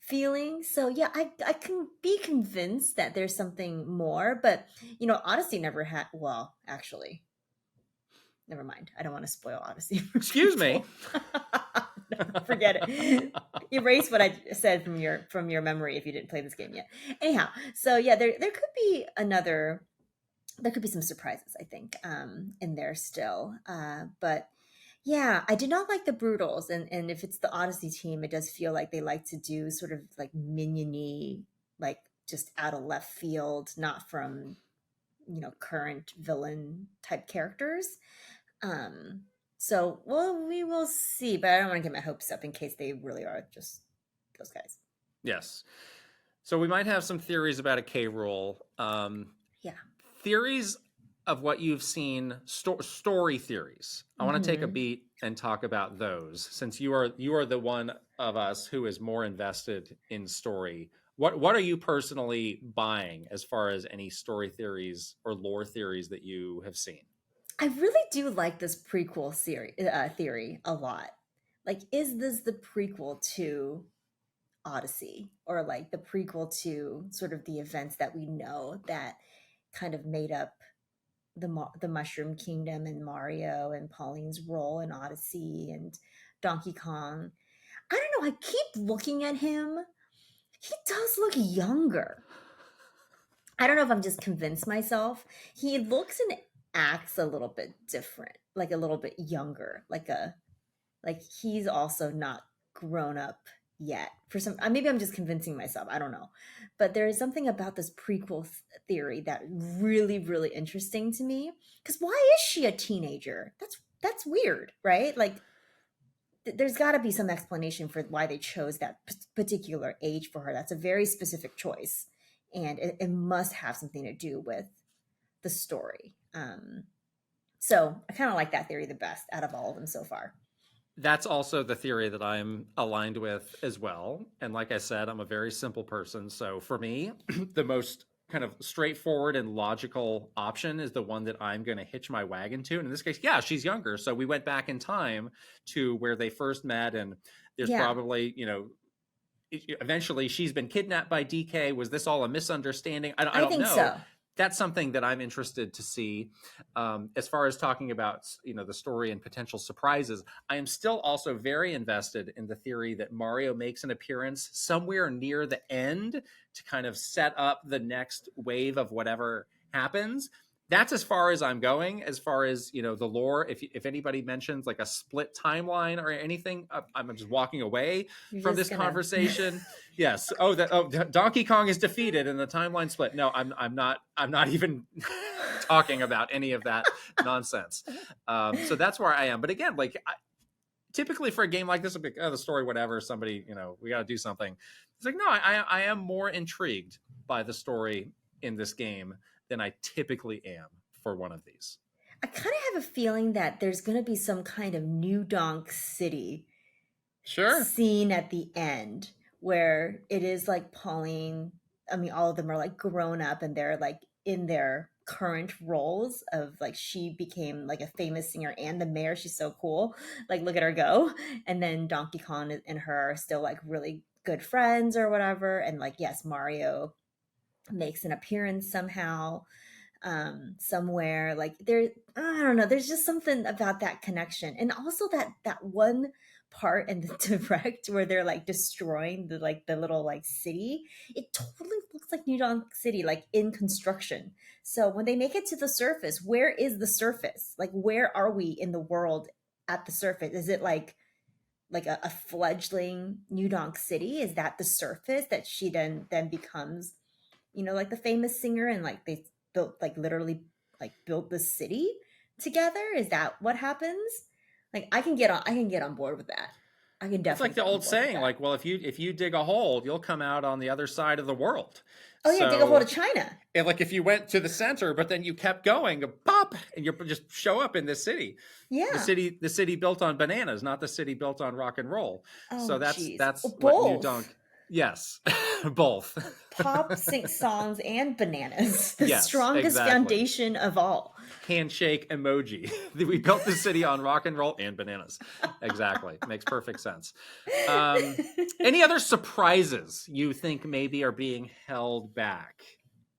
feeling. So yeah, I can be convinced that there's something more, but Odyssey never had, well, actually, never mind. I don't want to spoil Odyssey for Excuse me. No, forget it. Erase what I said from your memory if you didn't play this game yet. Anyhow, so yeah, there could be some surprises, I think, in there still. But yeah, I did not like the Brutals, and if it's the Odyssey team, it does feel like they like to do sort of like miniony, like just out of left field, not from current villain type characters. So, well, we will see, but I don't want to get my hopes up in case they really are just those guys. Yes. So we might have some theories about a K. Rool. Yeah. Theories of what you've seen, story theories. I want to take a Mhm. beat and talk about those, since you are the one of us who is more invested in story. What are you personally buying as far as any story theories or lore theories that you have seen? I really do like this prequel theory a lot. Like, is this the prequel to Odyssey, or like the prequel to sort of the events that we know that kind of made up the Mushroom Kingdom and Mario and Pauline's role in Odyssey and Donkey Kong. I don't know. I keep looking at him. He does look younger. I don't know if I'm just convinced myself. He looks and acts a little bit different, like a little bit younger, like he's also not grown up yet. For some, maybe I'm just convincing myself. I don't know, but there is something about this prequel theory that really, really interesting to me. Because why is she a teenager? That's weird, right? Like, there's got to be some explanation for why they chose that particular age for her. That's a very specific choice, and it must have something to do with the story. So I kind of like that theory the best out of all of them so far. That's also the theory that I'm aligned with as well. And like I said, I'm a very simple person. So for me, the most kind of straightforward and logical option is the one that I'm going to hitch my wagon to. And in this case, yeah, she's younger. So we went back in time to where they first met. And there's probably, eventually she's been kidnapped by DK. Was this all a misunderstanding? I don't think know. So. That's something that I'm interested to see. As far as talking about, the story and potential surprises, I am still also very invested in the theory that Mario makes an appearance somewhere near the end to kind of set up the next wave of whatever happens. That's as far as I'm going. As far as, the lore, if anybody mentions like a split timeline or anything, I'm just walking away from this conversation. Yes. Donkey Kong is defeated and the timeline split. No, I'm not even talking about any of that nonsense. So that's where I am. But again, like typically for a game like this, it'll be, the story, whatever, somebody, we got to do something. It's like, no, I am more intrigued by the story in this game than I typically am for one of these. I kind of have a feeling that there's going to be some kind of New Donk City scene at the end where it is like Pauline, I mean, all of them are like grown up and they're like in their current roles of like, she became like a famous singer and the mayor. She's so cool. Like, look at her go. And then Donkey Kong and her are still like really good friends or whatever. And like, yes, Mario makes an appearance somehow, somewhere. Like, there, I don't know, there's just something about that connection. And also that one part in the direct where they're like destroying the little like city, it totally looks like New Donk City, like in construction. So when they make it to the surface, where is the surface? Like, where are we in the world at the surface? Is it like a fledgling New Donk City? Is that the surface that she then becomes, like the famous singer, and like they built, like literally like built the city together? Is that what happens? Like, I can get on board with that. I can definitely. It's like the old saying, like, well, if you dig a hole, you'll come out on the other side of the world. Oh yeah, dig a hole to China. And like if you went to the center, but then you kept going, pop, and you just show up in this city. Yeah, the city built on bananas, not the city built on rock and roll. Oh, so that's what both. New Donk. Yes, both. Pop, sing songs, and bananas. The strongest foundation of all. Handshake emoji. We built the city on rock and roll and bananas. Exactly. Makes perfect sense. Any other surprises you think maybe are being held back?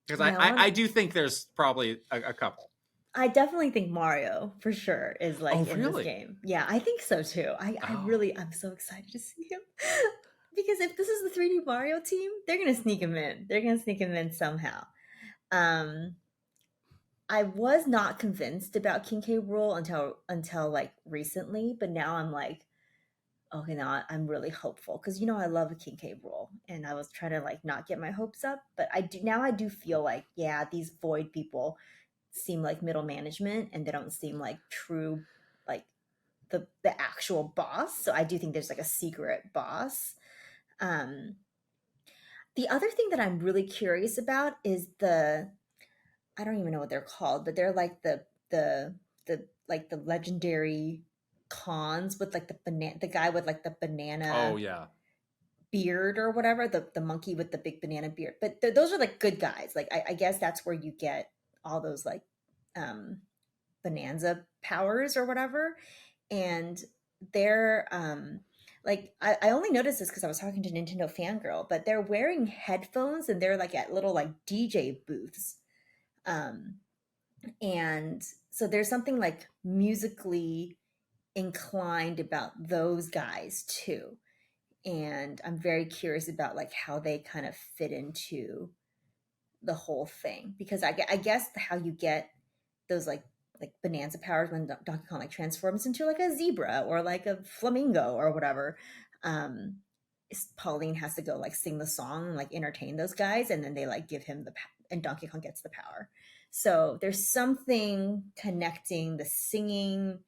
Because I do think there's probably a couple. I definitely think Mario for sure is like in this game. Yeah, I think so too. I'm so excited to see him. Because if this is the 3D Mario team, they're going to sneak him in. They're going to sneak him in somehow. I was not convinced about King K. Rool until like recently, but now I'm like, okay, now I'm really hopeful because I love King K. Rool, and I was trying to like not get my hopes up, but I do feel like, yeah, these Void people seem like middle management, and they don't seem like true, like the actual boss. So I do think there's like a secret boss. The other thing that I'm really curious about is I don't even know what they're called, but they're like the like the legendary cons with like the guy with like the banana. Oh yeah. Beard or whatever, the monkey with the big banana beard. But those are like good guys. Like I guess that's where you get all those like Bananza powers or whatever, and they're like I only noticed this because I was talking to Nintendo Fangirl, but they're wearing headphones and they're like at little like DJ booths. Um, and so there's something like musically inclined about those guys too. And I'm very curious about like how they kind of fit into the whole thing because I guess how you get those like Bonanza powers when Donkey Kong like transforms into like a zebra or like a flamingo or whatever. Um, Pauline has to go like sing the song and like entertain those guys, and then they like give him and Donkey Kong gets the power. So there's something connecting the singing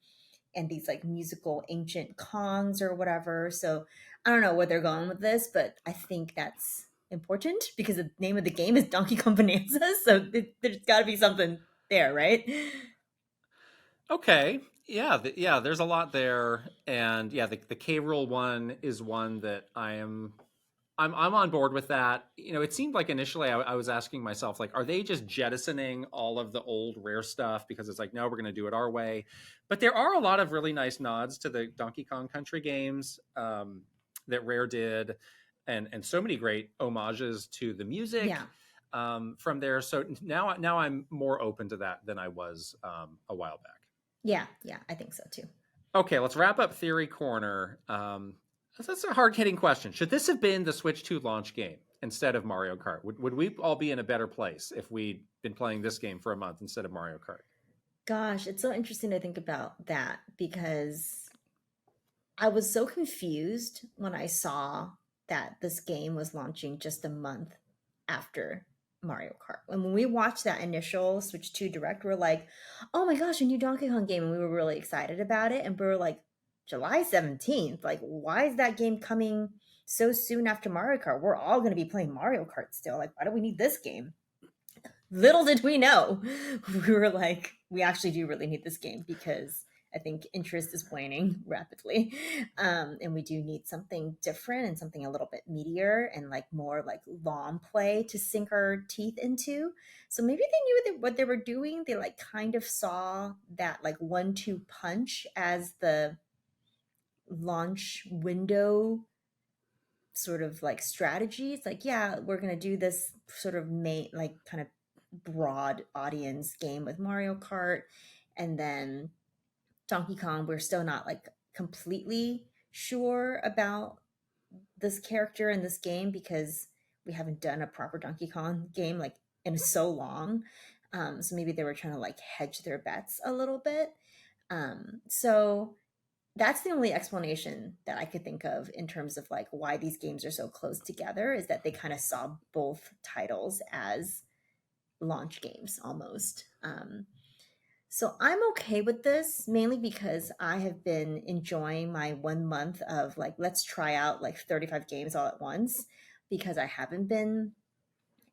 and these like musical ancient Kongs or whatever. So I don't know where they're going with this, but I think that's important because the name of the game is Donkey Kong Bonanza. So there's got to be something there, right? Okay. Yeah, yeah, there's a lot there. And yeah, the K Rule one is one that I'm on board with that. You know, it seemed like initially I was asking myself, like, are they just jettisoning all of the old Rare stuff because it's like, no, we're going to do it our way. But there are a lot of really nice nods to the Donkey Kong Country games that Rare did, and so many great homages to the music Yeah. from there. So now I'm more open to that than I was a while back. Yeah. Yeah. I think so too. Okay, let's wrap up Theory Corner. That's a hard hitting question. Should this have been the Switch 2 launch game instead of Mario Kart? Would we all be in a better place if we'd been playing this game for a month instead of Mario Kart? Gosh, it's so interesting to think about that because I was so confused when I saw that this game was launching just a month after Mario Kart. And when we watched that initial Switch 2 Direct, we're like, oh my gosh, a new Donkey Kong game. And we were really excited about it. And we were like, July 17th? Like, why is that game coming so soon after Mario Kart? We're all going to be playing Mario Kart still. Like, why do we need this game? Little did we know. We were like, we actually do really need this game because I think interest is waning rapidly. And we do need something different and something a little bit meatier and like more like long play to sink our teeth into. So maybe they knew what they were doing. They like kind of saw that like 1-2 punch as the launch window sort of like strategy. It's like, yeah, we're going to do this sort of like kind of broad audience game with Mario Kart. And then Donkey Kong, we're still not like completely sure about this character in this game because we haven't done a proper Donkey Kong game like in so long. So maybe they were trying to like hedge their bets a little bit. So that's the only explanation that I could think of in terms of like why these games are so close together is that they kind of saw both titles as launch games almost. So I'm okay with this mainly because I have been enjoying my 1 month of like, let's try out like 35 games all at once because I haven't been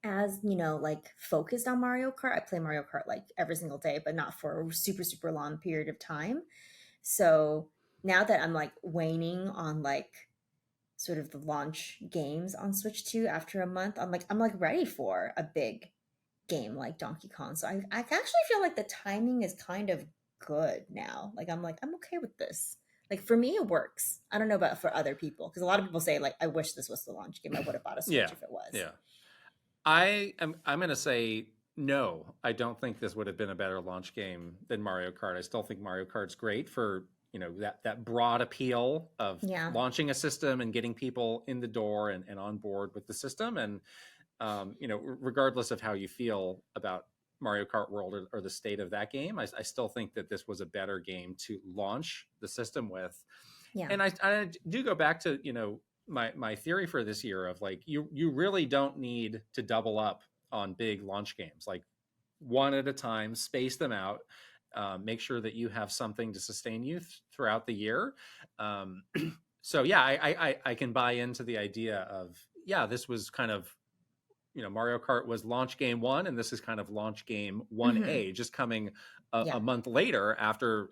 as, like focused on Mario Kart. I play Mario Kart like every single day, but not for a super, super long period of time. So now that I'm like waning on like sort of the launch games on Switch 2 after a month, I'm like ready for a big game like Donkey Kong. So I actually feel like the timing is kind of good now. I'm okay with this. Like for me, it works. I don't know about for other people because a lot of people say like, I wish this was the launch game. I would have bought a Switch Yeah, if it was. yeah. I'm going to say no. I don't think this would have been a better launch game than Mario Kart. I still think Mario Kart's great for that broad appeal of Yeah. launching a system and getting people in the door and on board with the system. And regardless of how you feel about Mario Kart World or the state of that game, I still think that this was a better game to launch the system with. Yeah. And I do go back to my theory for this year of like you really don't need to double up on big launch games. Like one at a time, space them out, make sure that you have something to sustain you throughout the year. So yeah, I can buy into the idea of this was kind of Mario Kart was launch game 1, and this is kind of launch game 1A, just coming a month later after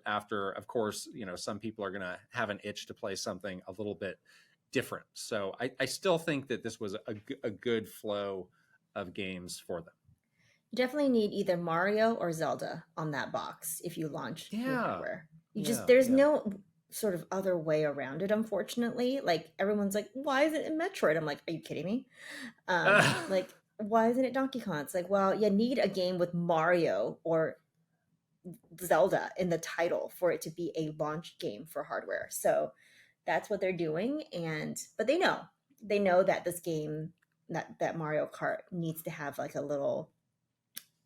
of course some people are going to have an itch to play something a little bit different. So I still think that this was a good flow of games for them. You definitely need either Mario or Zelda on that box if you launch new hardware. There's no sort of other way around it, unfortunately. Like everyone's like, why isn't it Metroid? I'm like, are you kidding me? Like, why isn't it Donkey Kong? It's like, well, you need a game with Mario or Zelda in the title for it to be a launch game for hardware. So that's what they're doing. And but they know that this game, that Mario Kart needs to have like a little,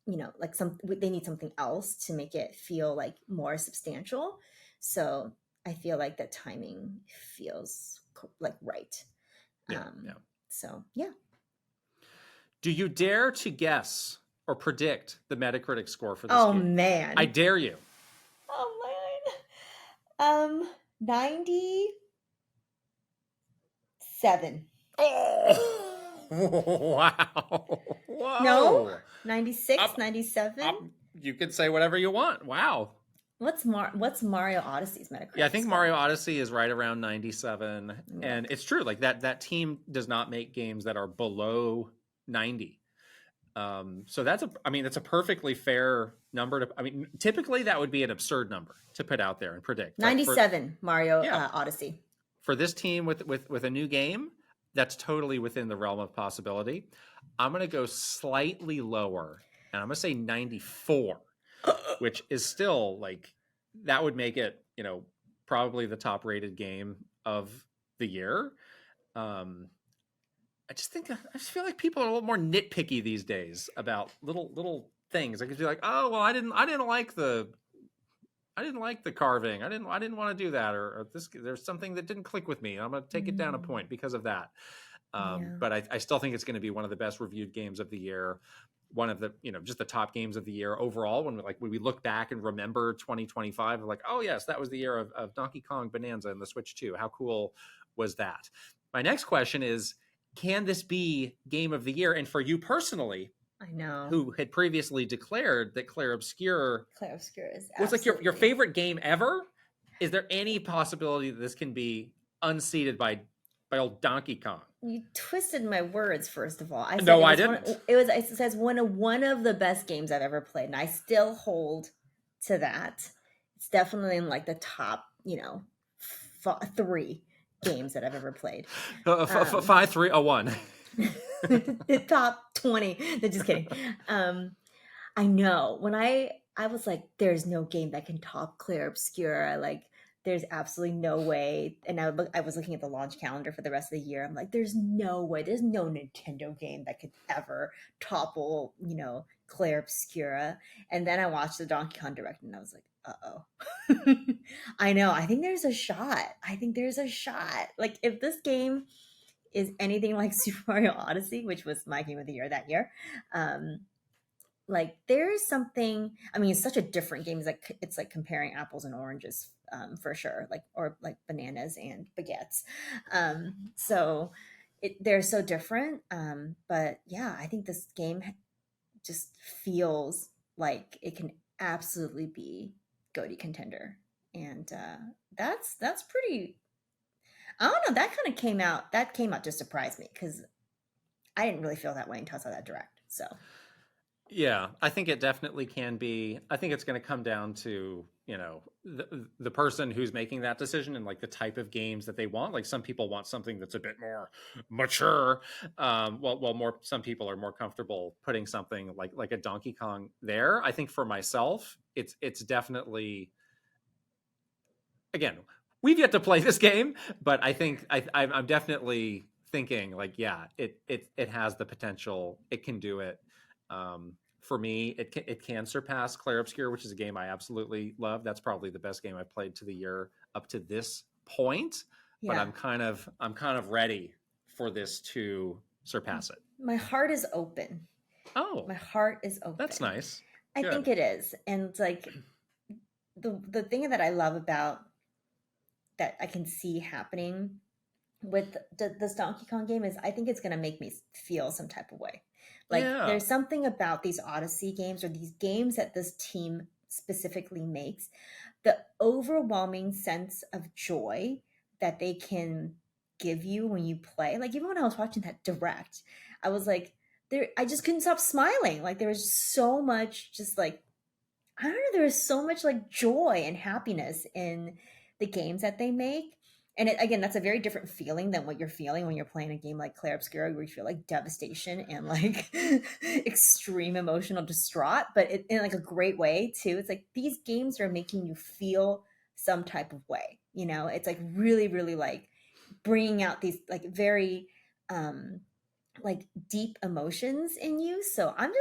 like they need something else to make it feel like more substantial. So I feel like the timing feels like right. Yeah, um yeah. so yeah. Do you dare to guess or predict the Metacritic score for this Oh game? man. I dare you. Oh man. 97. Oh, wow. No, Whoa. 96, Up, 97. you can say whatever you want. Wow. What's Mario Odyssey's Metacritic Yeah, I think score? Mario Odyssey is right around 97. Yeah. And it's true. Like that team does not make games that are below 90. So that's a perfectly fair number typically that would be an absurd number to put out there and predict. 97 Mario Yeah. Odyssey. For this team with a new game, that's totally within the realm of possibility. I'm going to go slightly lower, and I'm going to say 94, which is still like, that would make it, probably the top rated game of the year. I just feel like people are a little more nitpicky these days about little things. I could be like, oh well, I didn't like the carving. I didn't want to do that, or there's something that didn't click with me. I'm going to take it down a point because of that. But I still think it's going to be one of the best reviewed games of the year. One of the, just the top games of the year overall. When we look back and remember 2025, we're like, oh yes, that was the year of Donkey Kong Bonanza and the Switch 2. How cool was that? My next question is, can this be game of the year? And for you personally, I know, who had previously declared that Clair Obscur is was like your favorite game ever, is there any possibility that this can be unseated by old Donkey Kong? You twisted my words. First of all, I didn't. It says one of the best games I've ever played, and I still hold to that. It's definitely in like the top, 3 games that I've ever played. 5, 3, 1. The top 20. Just kidding. I know when I was like, there's no game that can top Clair Obscur. Like, there's absolutely no way. And I was looking at the launch calendar for the rest of the year. I'm like, there's no way. There's no Nintendo game that could ever topple, Clair Obscura. And then I watched the Donkey Kong Direct, and I was like, uh-oh. I know. I think there's a shot. Like, if this game is anything like Super Mario Odyssey, which was my game of the year that year, like, there's something. I mean, it's such a different game. It's like comparing apples and oranges, for sure. Or bananas and baguettes. So they're so different. But yeah, I think this game just feels like it can absolutely be GOTY contender, and that's pretty. I don't know. That came out to surprise me, because I didn't really feel that way until I saw that direct. So yeah, I think it definitely can be. I think it's going to come down to, the person who's making that decision and like the type of games that they want. Like, some people want something that's a bit more mature. Some people are more comfortable putting something like a Donkey Kong there. I think for myself, it's definitely, again, we've yet to play this game, but I think I'm definitely thinking like, yeah, it has the potential. It can do it. For me, it can surpass Clair Obscur, which is a game I absolutely love. That's probably the best game I've played to the year up to this point. Yeah. But I'm kind of ready for this to surpass it. My heart is open. Oh, my heart is open. That's nice. I think it is, and like the thing that I love about that I can see happening with this Donkey Kong game is I think it's going to make me feel some type of way. Like, there's something about these Odyssey games, or these games that this team specifically makes, the overwhelming sense of joy that they can give you when you play. Like, even when I was watching that direct, I was like, I just couldn't stop smiling. Like, there was so much, just like, I don't know, there was so much like joy and happiness in the games that they make. And again, that's a very different feeling than what you're feeling when you're playing a game like Clair Obscura, where you feel like devastation and like extreme emotional distraught, but in like a great way too. It's like these games are making you feel some type of way. It's like really, really like bringing out these like very like deep emotions in you. So I'm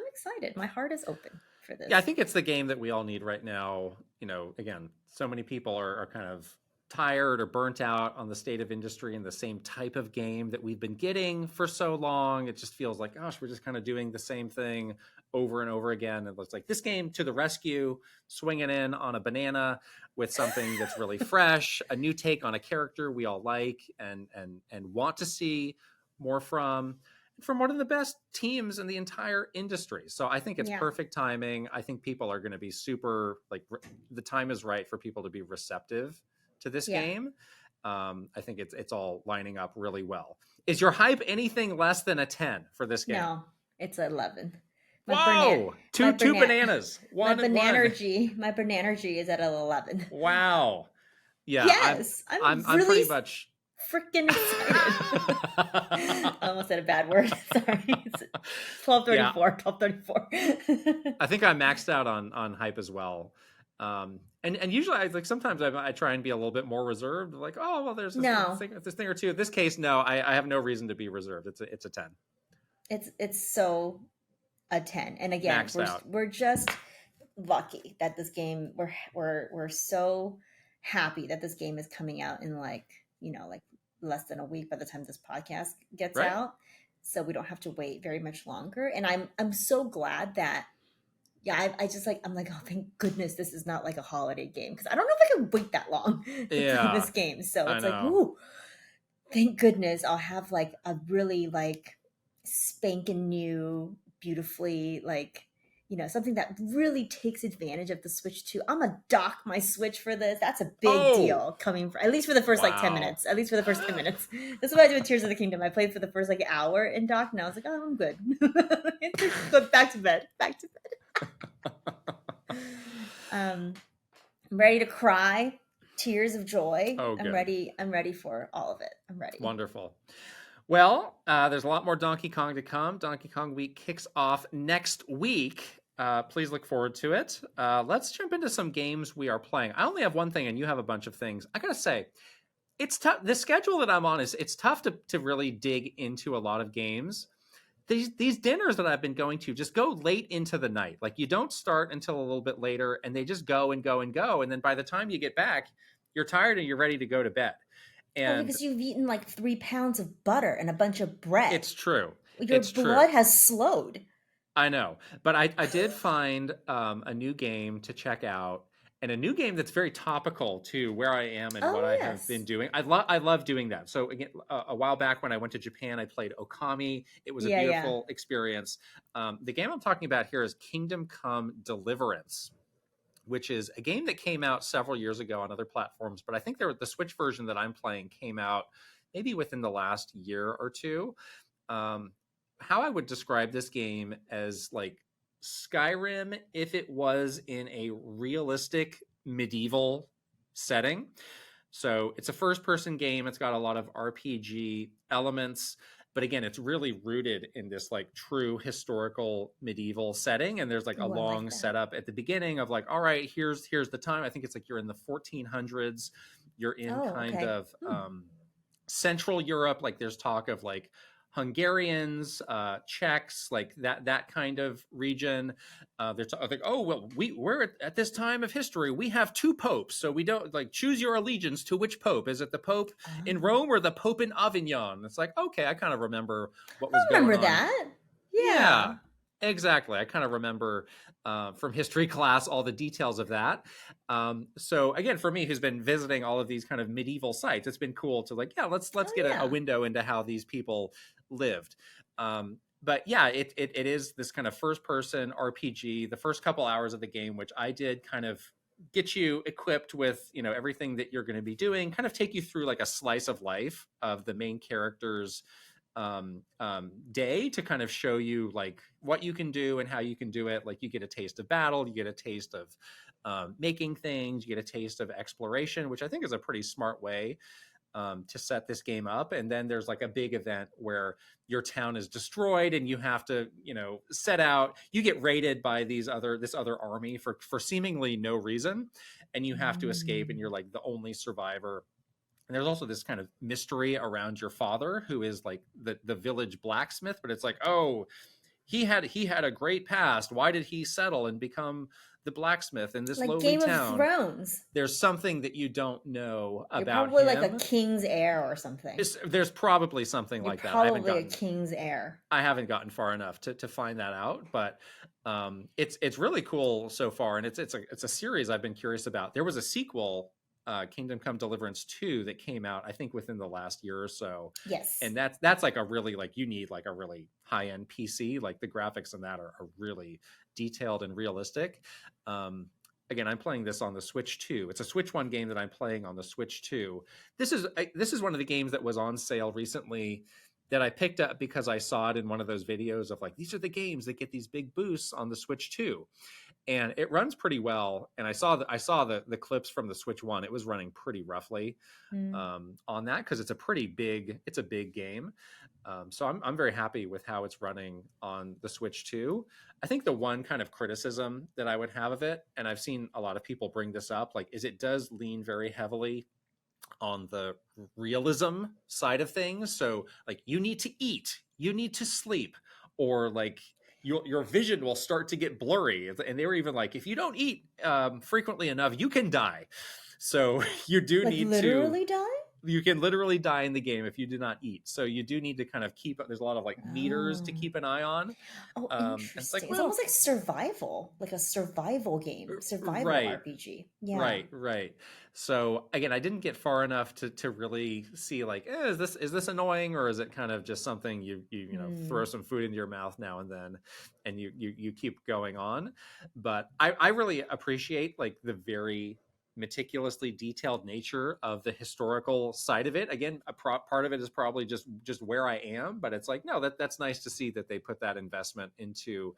excited. My heart is open for this. Yeah, I think it's the game that we all need right now. Again, so many people are kind of tired or burnt out on the state of industry and the same type of game that we've been getting for so long. It just feels like, gosh, we're just kind of doing the same thing over and over again. And it's like this game to the rescue, swinging in on a banana with something that's really fresh, a new take on a character we all like and want to see more from one of the best teams in the entire industry. So I think it's perfect timing. I think people are going to be super like the time is right for people to be receptive to this game. I think it's all lining up really well. Is your hype anything less than a 10 for this game? No, it's 11. Whoa! Two bananas. My Bananery is at an 11. Wow. Yeah. Yes, I'm really pretty much freaking excited. I almost said a bad word. Sorry. It's 1234. 1234. I think I maxed out on hype as well. And usually sometimes I try and be a little bit more reserved, like, oh, well, there's this thing or two. In this case, no, I have no reason to be reserved. It's a 10. It's so a 10. And again, we're just lucky that this game, we're so happy that this game is coming out in like less than a week by the time this podcast gets out. So we don't have to wait very much longer. And I'm so glad that I'm like, oh, thank goodness this is not like a holiday game, because I don't know if I can wait that long to play this game. So it's like, ooh, thank goodness I'll have like a really like spanking new, beautifully like, something that really takes advantage of the Switch 2. I'm gonna dock my Switch for this. That's a big deal coming for, at least for the first like 10 minutes. At least for the first 10 minutes. This is what I did with Tears of the Kingdom. I played for the first like hour in dock, and I was like, oh, I'm good. Go back to bed. I'm ready to cry tears of joy. I'm ready for all of it. I'm ready. Wonderful. Well, there's a lot more Donkey Kong to come. Donkey Kong Week kicks off next week. Please look forward to it. Let's jump into some games we are playing. I only have one thing, and you have a bunch of things. I gotta say, it's tough. The schedule that I'm on it's tough to really dig into a lot of games. These dinners that I've been going to just go late into the night. Like you don't start until a little bit later, and they just go and go and go. And then by the time you get back, you're tired and you're ready to go to bed. And because you've eaten like 3 pounds of butter and a bunch of bread. It's true. Your blood has slowed. I know. But I did find a new game to check out, and a new game that's very topical to where I am and what I have been doing. I love doing that. So again, a while back when I went to Japan, I played Okami. It was a beautiful experience. The game I'm talking about here is Kingdom Come Deliverance, which is a game that came out several years ago on other platforms. But I think the Switch version that I'm playing came out maybe within the last year or two. How I would describe this game as like Skyrim if it was in a realistic medieval setting. So it's a first-person game. It's got a lot of RPG elements, but again, it's really rooted in this like true historical medieval setting. And there's like a long setup at the beginning of like, all right, here's the time. I think it's like you're in the 1400s. You're in Central Europe. Like there's talk of like Hungarians, Czechs, like that kind of region. They're like, oh, well, we're at this time of history. We have 2 popes, so we don't like choose your allegiance to which pope. Is it the pope in Rome or the pope in Avignon? It's like, okay, I kind of remember what was going on. Remember that? Yeah, exactly. I kind of remember from history class all the details of that. So again, for me, who's been visiting all of these kind of medieval sites, it's been cool to like, let's get a window into how these people lived. But yeah, it is this kind of first person RPG. The first couple hours of the game, which I did kind of get you equipped with, everything that you're going to be doing, kind of take you through like a slice of life of the main character's day to kind of show you like what you can do and how you can do it. Like you get a taste of battle, you get a taste of making things. You get a taste of exploration, which I think is a pretty smart way to set this game up. And then there's like a big event where your town is destroyed and you have to, set out. You get raided by this other army for seemingly no reason, and you have to escape, and you're like the only survivor. And there's also this kind of mystery around your father, who is like the village blacksmith, but it's like, oh, he had a great past. Why did he settle and become the blacksmith in this Like lowly Game of town? Thrones. There's something that you don't know You're about probably him. like a king's heir or something. There's probably something You're like that. probably a king's heir. I haven't gotten far enough to find that out, but it's really cool so far, and it's a series I've been curious about. There was a sequel, Kingdom Come Deliverance 2, that came out I think within the last year or so. Yes. And that's like a really, like, you need like a really high-end PC. Like the graphics in that are really detailed and realistic. Again, I'm playing this on the Switch 2. It's a Switch 1 game that I'm playing on the Switch 2. This is one of the games that was on sale recently that I picked up because I saw it in one of those videos of like, these are the games that get these big boosts on the Switch 2. And it runs pretty well. And I saw the clips from the Switch 1. It was running pretty roughly on that, because it's a big game. So I'm very happy with how it's running on the Switch 2. I think the one kind of criticism that I would have of it, and I've seen a lot of people bring this up, like, is it does lean very heavily on the realism side of things. So like, you need to eat, you need to sleep, or like your vision will start to get blurry. And they were even like, if you don't eat frequently enough, you can die. So you do need literally to die. You can literally die in the game if you do not eat. So you do need to kind of keep, there's a lot of like meters to keep an eye on. Oh, interesting. It's like, it's almost like survival, like a survival game, survival RPG. Yeah. Right. So again, I didn't get far enough to really see like, is this annoying, or is it kind of just something you throw some food into your mouth now and then, and you keep going on. But I really appreciate like the very meticulously detailed nature of the historical side of it. Again, part of it is probably just where I am, but it's like, no, that's nice to see that they put that investment into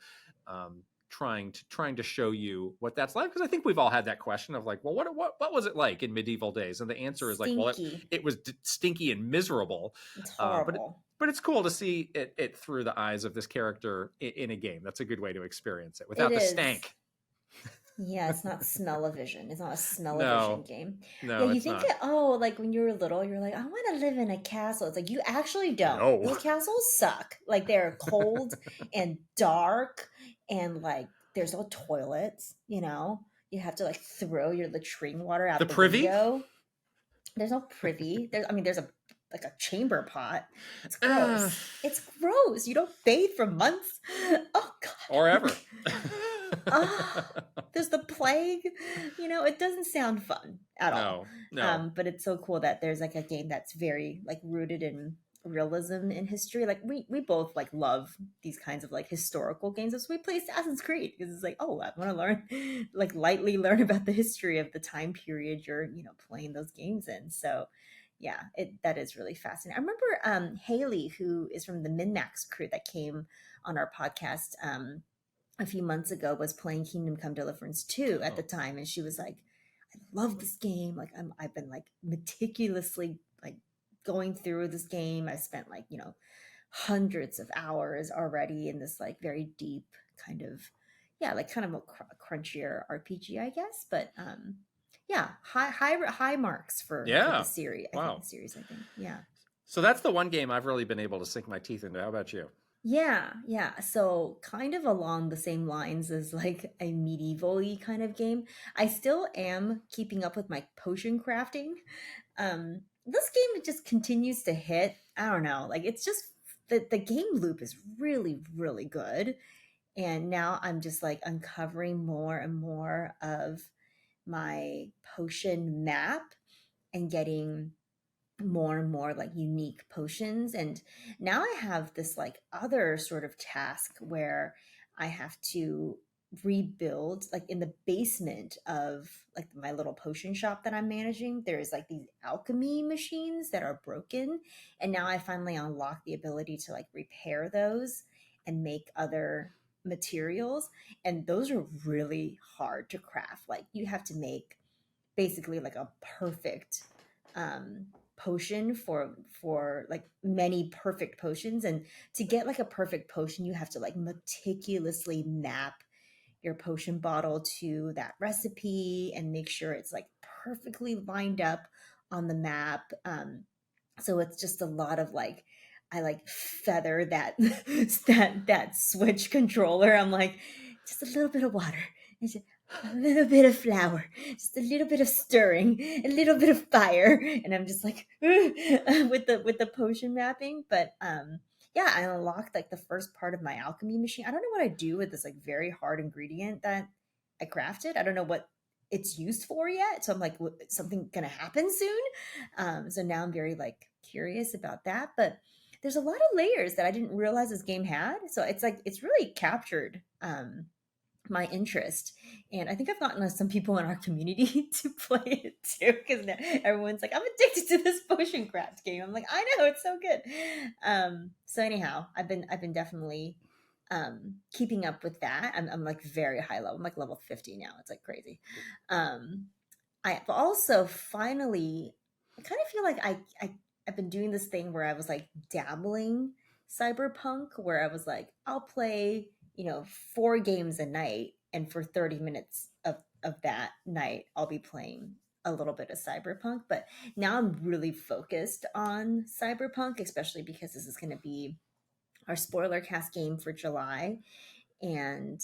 trying to show you what that's like, because I think we've all had that question of like, well, what was it like in medieval days? And the answer is like, well, it was stinky and miserable. It's horrible. But it's cool to see it through the eyes of this character in a game. That's a good way to experience it without the stank. Yeah, it's not smell-o-vision. It's not a smell-o-vision game. No, yeah, you think like when you were little, you're like, I want to live in a castle. It's like, you actually don't. No. Those castles suck. Like, they're cold and dark, and like there's no toilets. You have to like throw your latrine water out the privy window. There's no privy. There's a chamber pot. It's gross. It's gross. You don't bathe for months. Oh God. Or ever. There's the plague. It doesn't sound fun at all. No. But it's so cool that there's like a game that's very like rooted in realism in history. Like we both like love these kinds of like historical games. So we play Assassin's Creed because it's like, oh, I want to lightly learn about the history of the time period you're playing those games in. So yeah, that is really fascinating. I remember Haley, who is from the MinMax crew that came on our podcast a few months ago, was playing Kingdom Come Deliverance 2 at the time, and she was like, I love this game. Like I've been like meticulously like going through this game. I spent like hundreds of hours already in this like very deep kind of kind of a crunchier RPG, I guess. But yeah, high marks for the series. Wow. I think. Yeah. So that's the one game I've really been able to sink my teeth into. How about you? Yeah. So kind of along the same lines as like a medieval-y kind of game. I still am keeping up with my potion crafting. This game just continues to hit. I don't know. Like, it's just the game loop is really, really good. And now I'm just like uncovering more and more of my potion map and getting more and more like unique potions. And now I have this like other sort of task where I have to rebuild, like in the basement of like my little potion shop that I'm managing, there's like these alchemy machines that are broken, and now I finally unlock the ability to like repair those and make other materials, and those are really hard to craft. Like you have to make basically like a perfect potion for like many perfect potions, and to get like a perfect potion you have to like meticulously map your potion bottle to that recipe and make sure it's like perfectly lined up on the map. So it's just a lot of like, I like feather that that switch controller. I'm like, just a little bit of water, and just a little bit of flour, just a little bit of stirring, a little bit of fire, and I'm just like with the potion mapping. But yeah, I unlocked like the first part of my alchemy machine. I don't know what I do with this like very hard ingredient that I crafted. I don't know what it's used for yet. So I'm like, something gonna happen soon? So now I'm very like curious about that. But there's a lot of layers that I didn't realize this game had. So it's like it's really captured my interest, and I think I've gotten some people in our community to play it too, because everyone's like, I'm addicted to this potion craft game. I'm like, I know, it's so good. So anyhow, I've been definitely keeping up with that. I'm like very high level. I'm like level 50 now. It's like crazy. I've also finally, I kind of feel like I've been doing this thing where I was like dabbling cyberpunk, where I was like, I'll play, 4 games a night, and for 30 minutes of that night I'll be playing a little bit of cyberpunk. But now I'm really focused on cyberpunk, especially because this is going to be our spoiler cast game for July. And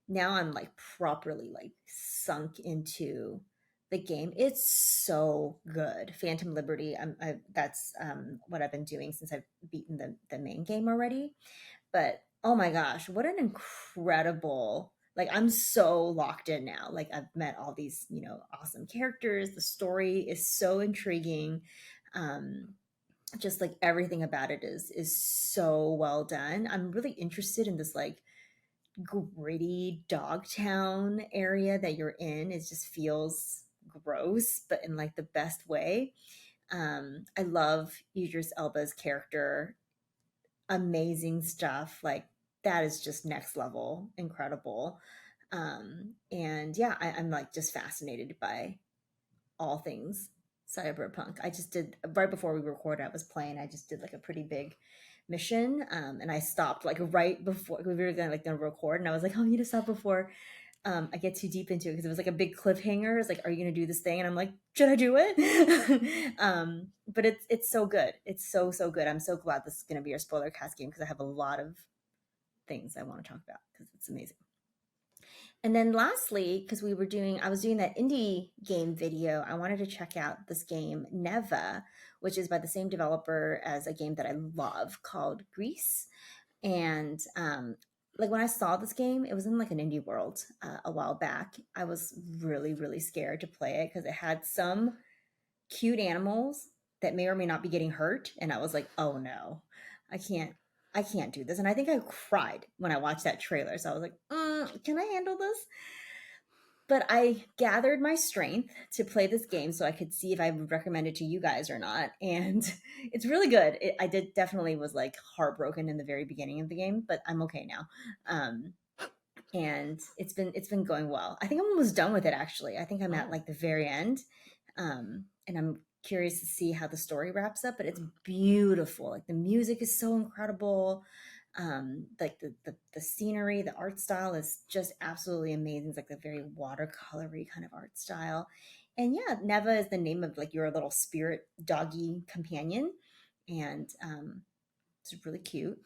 now I'm like properly like sunk into the game. It's so good. Phantom Liberty, that's what I've been doing since I've beaten the main game already. But oh my gosh, what an incredible, like I'm so locked in now. Like I've met all these, awesome characters. The story is so intriguing. Just like everything about it is so well done. I'm really interested in this like gritty Dogtown area that you're in. It just feels gross, but in like the best way. I love Idris Elba's character. Amazing stuff. Like that is just next level incredible. And yeah, I'm like just fascinated by all things cyberpunk. I just did right before we recorded, I was playing, I just did like a pretty big mission, and I stopped like right before we were gonna record, and I was like, oh, I need to stop before I get too deep into it, because it was like a big cliffhanger. It's like, are you gonna do this thing? And I'm like, should I do it? But it's so good. It's so good. I'm so glad this is gonna be our spoiler cast game, because I have a lot of things I want to talk about, because it's amazing. And then lastly, because I was doing that indie game video, I wanted to check out this game, Neva, which is by the same developer as a game that I love called Grease. And like when I saw this game, it was in like an indie world a while back. I was really, really scared to play it, because it had some cute animals that may or may not be getting hurt. And I was like, oh no, I can't do this. And I think I cried when I watched that trailer. So I was like, can I handle this? But I gathered my strength to play this game so I could see if I would recommend it to you guys or not. And it's really good. I did definitely was like heartbroken in the very beginning of the game, but I'm okay now. And it's been going well. I think I'm almost done with it, actually. I think I'm at like the very end. And I'm curious to see how the story wraps up, but it's beautiful. Like the music is so incredible. Like the scenery, the art style is just absolutely amazing. It's like a very watercolory kind of art style. And yeah, Neva is the name of like your little spirit doggy companion. And it's really cute.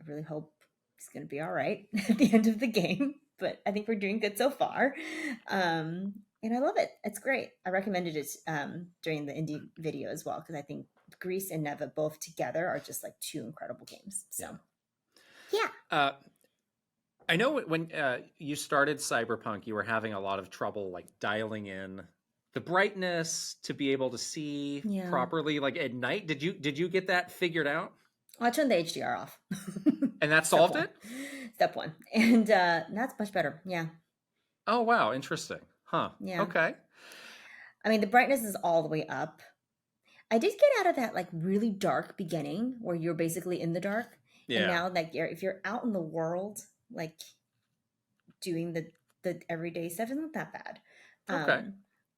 I really hope it's going to be all right at the end of the game, but I think we're doing good so far. And I love it. It's great. I recommended it during the indie video as well, because I think Grease and Neva both together are just like 2 incredible games. So yeah. I know when you started Cyberpunk, you were having a lot of trouble like dialing in the brightness to be able to see properly, like at night. Did you get that figured out? I turned the HDR off. And that solved it? Step 1. And that's much better. Yeah. Oh, wow. Interesting. Huh. Yeah. Okay. I mean, the brightness is all the way up. I did get out of that like really dark beginning where you're basically in the dark. Yeah. And now like if you're out in the world, like doing the everyday stuff is not that bad. Okay.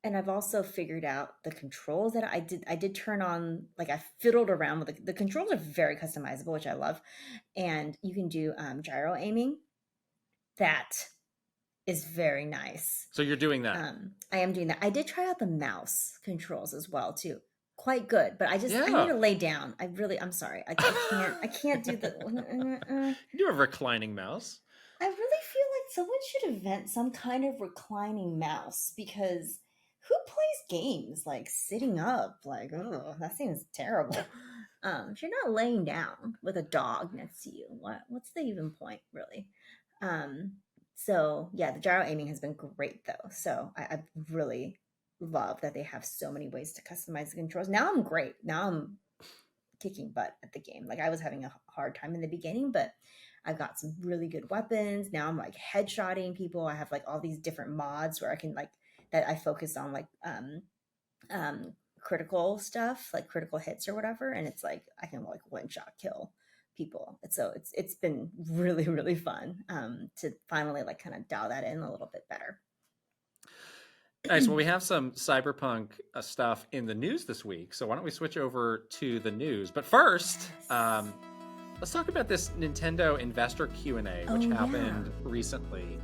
And I've also figured out the controls that I did turn on, like I fiddled around with the controls are very customizable, which I love. And you can do gyro aiming. That is very nice. So you're doing that. I am doing that. I did try out the mouse controls as well too. Quite good, but I need to lay down. I'm sorry. I can't do the You do a reclining mouse. I really feel like someone should invent some kind of reclining mouse, because who plays games like sitting up? Like, oh, that seems terrible. If you're not laying down with a dog next to you, what's the even point, really? So yeah, the gyro aiming has been great though. So I really love that they have so many ways to customize the controls. Now I'm great. Now I'm kicking butt at the game. Like I was having a hard time in the beginning, but I've got some really good weapons. Now I'm like headshotting people. I have like all these different mods where I can like that I focus on like critical stuff, like critical hits or whatever. And it's like I can like one shot kill people. And so it's been really, really fun to finally like kind of dial that in a little bit better. Nice. Well, we have some Cyberpunk stuff in the news this week. So why don't we switch over to the news? But first, let's talk about this Nintendo Investor Q&A, which happened recently.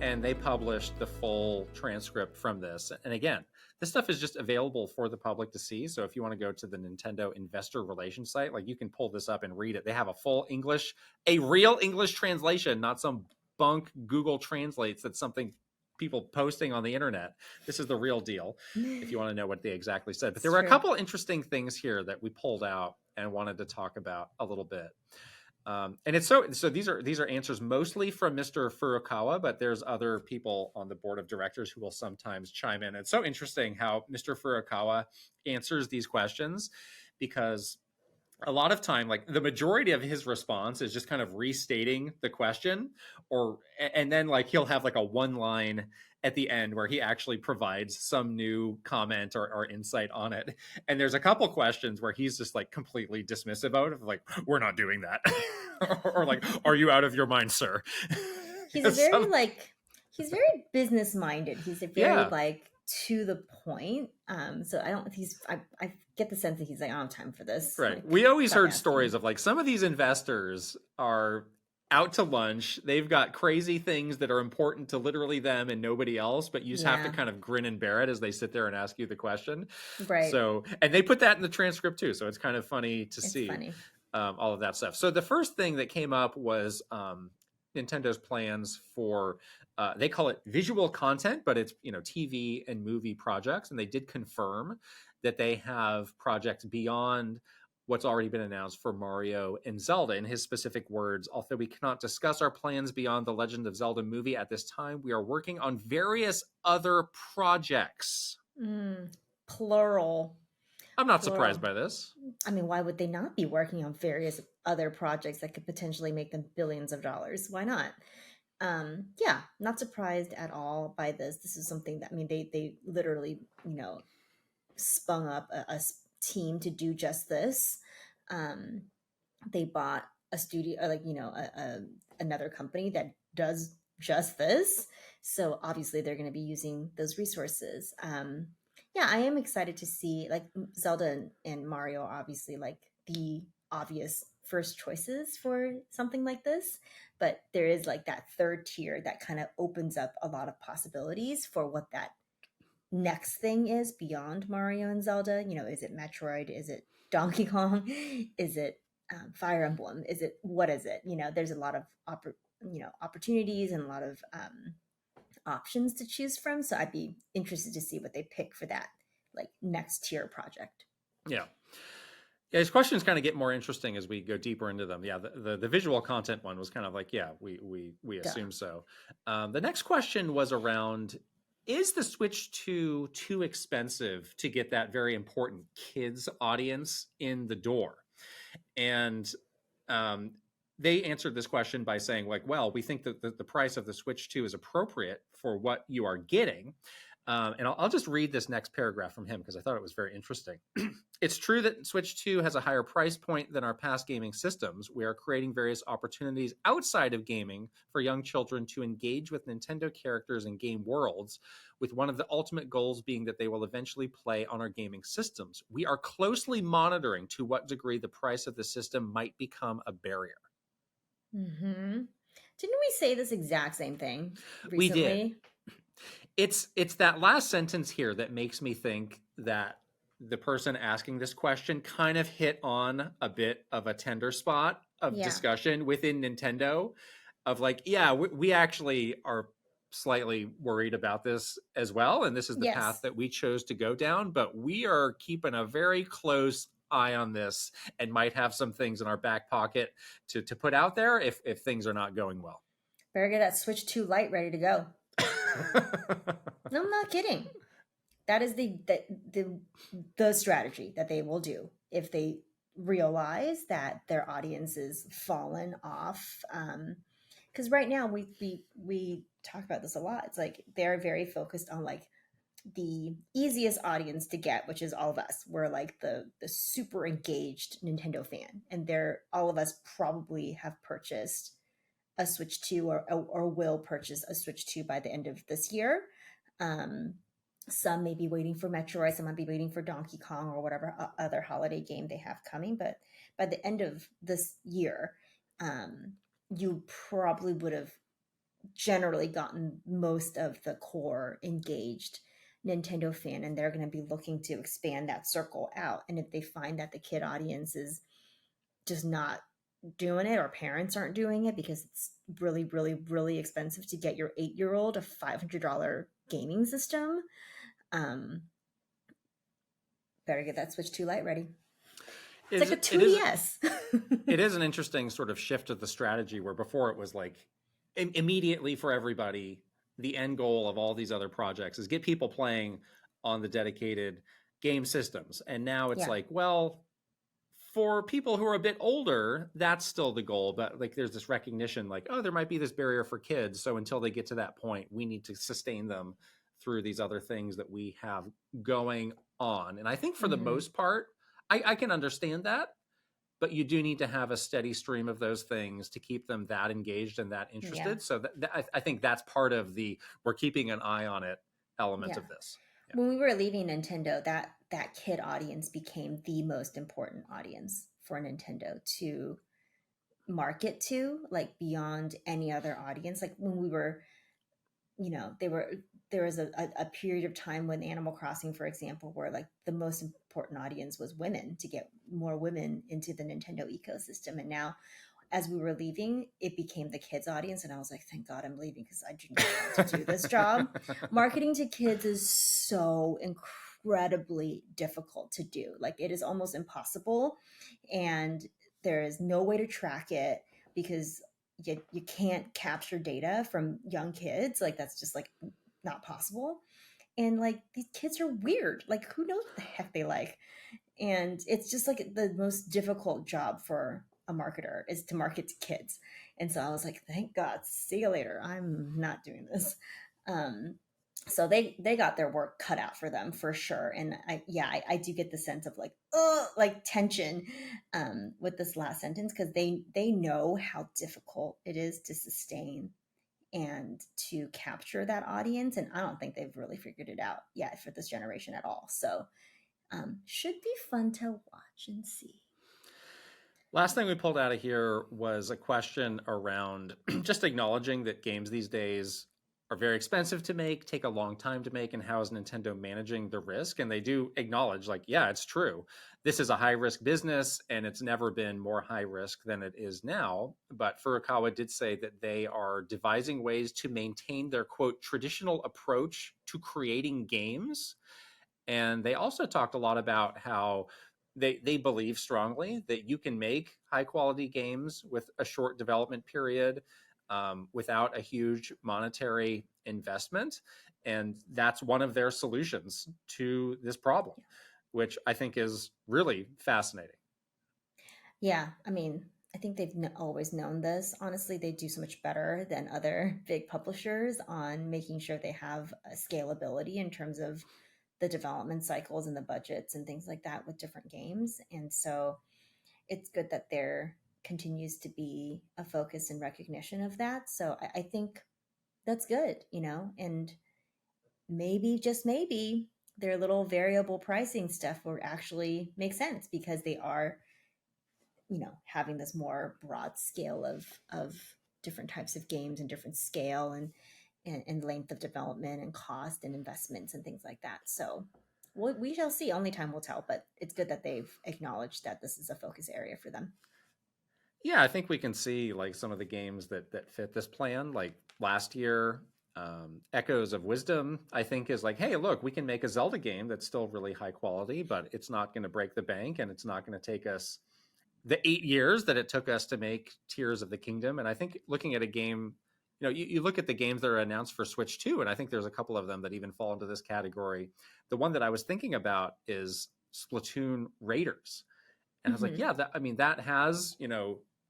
And they published the full transcript from this. And again, this stuff is just available for the public to see. So if you want to go to the Nintendo Investor Relations site, like you can pull this up and read it. They have a full English, a real English translation, not some bunk Google Translates that's something people posting on the internet. This is the real deal if you want to know what they exactly said. But there were a couple interesting things here that we pulled out and wanted to talk about a little bit. And it's so these are answers mostly from Mr. Furukawa, but there's other people on the board of directors who will sometimes chime in. It's so interesting how Mr. Furukawa answers these questions, because a lot of time, like the majority of his response is just kind of restating the question, and then like he'll have like a one line at the end where he actually provides some new comment or insight on it. And there's a couple questions where he's just like completely dismissive of it, like, we're not doing that. or like, are you out of your mind, sir? He's he's very business minded. He's a very like to the point. So I get the sense that he's like, I don't have time for this. Right. Like, we always heard stories of like some of these investors are out to lunch. They've got crazy things that are important to literally them and nobody else, but you just have to kind of grin and bear it as they sit there and ask you the question. Right. So, and they put that in the transcript too. So it's kind of funny to see all of that stuff. So the first thing that came up was Nintendo's plans for, they call it visual content, but it's, TV and movie projects. And they did confirm that they have projects beyond what's already been announced for Mario and Zelda. In his specific words, although we cannot discuss our plans beyond the Legend of Zelda movie at this time, we are working on various other projects. Plural. I'm not surprised by this. I mean, why would they not be working on various other projects that could potentially make them billions of dollars? Why not? Not surprised at all by this. This is something that, I mean, they literally, spun up a team to do just this. They bought a studio, like, another company that does just this. So obviously they're going to be using those resources. I am excited to see, like, Zelda and Mario are obviously like the obvious first choices for something like this, but there is like that third tier that kind of opens up a lot of possibilities for what that next thing is beyond Mario and Zelda. Is it Metroid? Is it Donkey Kong? Is it Fire Emblem? What is it? There's a lot of opportunities and a lot of options to choose from. So I'd be interested to see what they pick for that like next tier project. Yeah, these questions kind of get more interesting as we go deeper into them. The visual content one was kind of like, we assume so. The next question was around, is the Switch 2 too expensive to get that very important kids audience in the door? And they answered this question by saying, like, well, we think that the price of the Switch 2 is appropriate for what you are getting. And I'll just read this next paragraph from him because I thought it was very interesting. It's true that Switch 2 has a higher price point than our past gaming systems. We are creating various opportunities outside of gaming for young children to engage with Nintendo characters and game worlds, with one of the ultimate goals being that they will eventually play on our gaming systems. We are closely monitoring to what degree the price of the system might become a barrier. Mm-hmm. Didn't we say this exact same thing We did. recently? It's that last sentence here that makes me think that the person asking this question kind of hit on a bit of a tender spot of Yeah. discussion within Nintendo of like, yeah, we actually are slightly worried about this as well, and this is the path Yes. that we chose to go down, but we are keeping a very close eye on this and might have some things in our back pocket to put out there if things are not going well. Better get that Switch 2 Lite ready to go. No, I'm not kidding. That is the strategy that they will do if they realize that their audience is fallen off. Because right now we talk about this a lot. It's like they're very focused on like the easiest audience to get, which is all of us. We're like the super engaged Nintendo fan, and they're all of us probably have purchased a Switch 2 or will purchase a Switch 2 by the end of this year. Um, some may be waiting for Metroid, some might be waiting for Donkey Kong or whatever other holiday game they have coming. But by the end of this year, you probably would have generally gotten most of the core engaged Nintendo fan, and they're going to be looking to expand that circle out. And if they find that the kid audience is just not doing it, or parents aren't doing it because it's really, really, really expensive to get your 8-year-old a $500 gaming system, better get that Switch 2 Lite ready. It's like a 2DS. It is an interesting sort of shift of the strategy where before it was like immediately for everybody, the end goal of all these other projects is get people playing on the dedicated game systems. And now it's like, well, for people who are a bit older, that's still the goal. But like there's this recognition like, oh, there might be this barrier for kids. So until they get to that point, we need to sustain them through these other things that we have going on. And I think for the most part, I can understand that, but you do need to have a steady stream of those things to keep them that engaged and that interested. Yeah. So I think that's part of the we're keeping an eye on it element of this. Yeah. When we were leaving Nintendo, that kid audience became the most important audience for Nintendo to market to, like beyond any other audience. Like when we were, there was a period of time when Animal Crossing, for example, where like the most important audience was women, to get more women into the Nintendo ecosystem. And now as we were leaving, it became the kids audience. And I was like, thank God I'm leaving, because I do not want to do this job. Marketing to kids is so incredibly difficult to do. Like it is almost impossible. And there is no way to track it because you can't capture data from young kids. Like that's just like not possible. And like these kids are weird. Like who knows what the heck they like? And it's just like the most difficult job for a marketer is to market to kids. And so I was like, thank God, see you later. I'm not doing this. So they got their work cut out for them for sure. And I do get the sense of like tension with this last sentence, because they know how difficult it is to sustain and to capture that audience. And I don't think they've really figured it out yet for this generation at all. So should be fun to watch and see. Last thing we pulled out of here was a question around just acknowledging that games these days are very expensive to make, take a long time to make, and how is Nintendo managing the risk? And they do acknowledge, like, yeah, it's true. This is a high-risk business, and it's never been more high risk than it is now. But Furukawa did say that they are devising ways to maintain their, quote, traditional approach to creating games. And they also talked a lot about how they believe strongly that you can make high-quality games with a short development period, without a huge monetary investment. And that's one of their solutions to this problem, which I think is really fascinating. Yeah, I mean, I think they've always known this. Honestly, they do so much better than other big publishers on making sure they have a scalability in terms of the development cycles and the budgets and things like that with different games. And so it's good that there continues to be a focus and recognition of that. So I think that's good, and maybe, just maybe, their little variable pricing stuff will actually make sense because they are, having this more broad scale of different types of games and different scale and length of development and cost and investments and things like that. So we shall see. Only time will tell, but it's good that they've acknowledged that this is a focus area for them. Yeah, I think we can see like some of the games that fit this plan. Like last year, Echoes of Wisdom, I think, is like, hey, look, we can make a Zelda game that's still really high quality, but it's not going to break the bank, and it's not going to take us the 8 years that it took us to make Tears of the Kingdom. And I think looking at a game, you look at the games that are announced for Switch 2, and I think there's a couple of them that even fall into this category. The one that I was thinking about is Splatoon Raiders. And I was like, yeah, that has,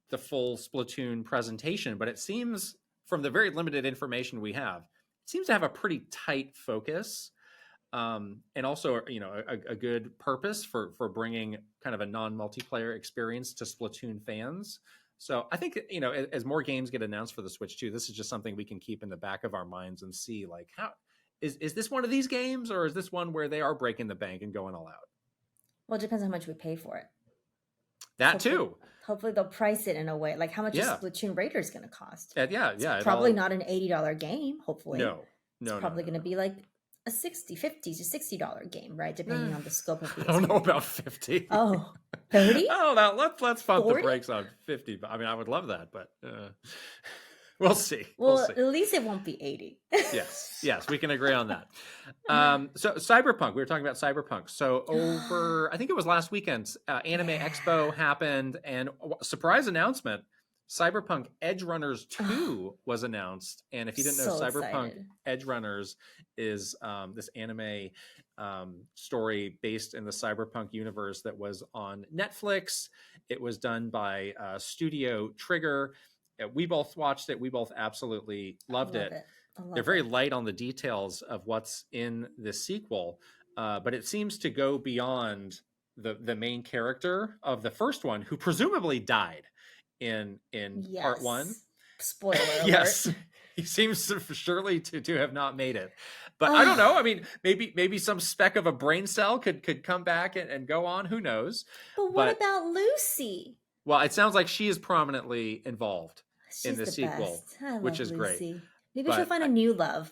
the full Splatoon presentation, but it seems from the very limited information we have, it seems to have a pretty tight focus. And also, a good purpose for bringing kind of a non-multiplayer experience to Splatoon fans. So I think, as more games get announced for the Switch 2, this is just something we can keep in the back of our minds and see, like, how is this one of these games, or is this one where they are breaking the bank and going all out? Well, it depends on how much we pay for it. That too. Hopefully they'll price it in a way. Like, how much is Splatoon Raiders going to cost? It's probably not an $80 game, hopefully. No. It's probably going to be like a $50 to $60 game, right? Depending on the scope of the I don't know about 50. Oh, 30? I don't know. Let's pump 40? the brakes on 50. I mean, I would love that, but we'll see. Well, we'll see. At least it won't be 80. Yes, we can agree on that. So Cyberpunk, we were talking about Cyberpunk. So I think it was last weekend, Anime Expo happened, and surprise announcement, Cyberpunk Edgerunners 2 was announced. And if you didn't know, Cyberpunk Edgerunners is this anime story based in the Cyberpunk universe that was on Netflix. It was done by Studio Trigger. We both watched it. We both absolutely loved it. They're very light on the details of what's in the sequel, but it seems to go beyond the main character of the first one, who presumably died in part one. Spoiler alert. Yes, he seems surely to have not made it. But I don't know. I mean, maybe some speck of a brain cell could come back and go on. Who knows? But what about Lucy? Well, it sounds like she is prominently involved in the sequel, which is Lucy. great. Maybe she'll find a new love.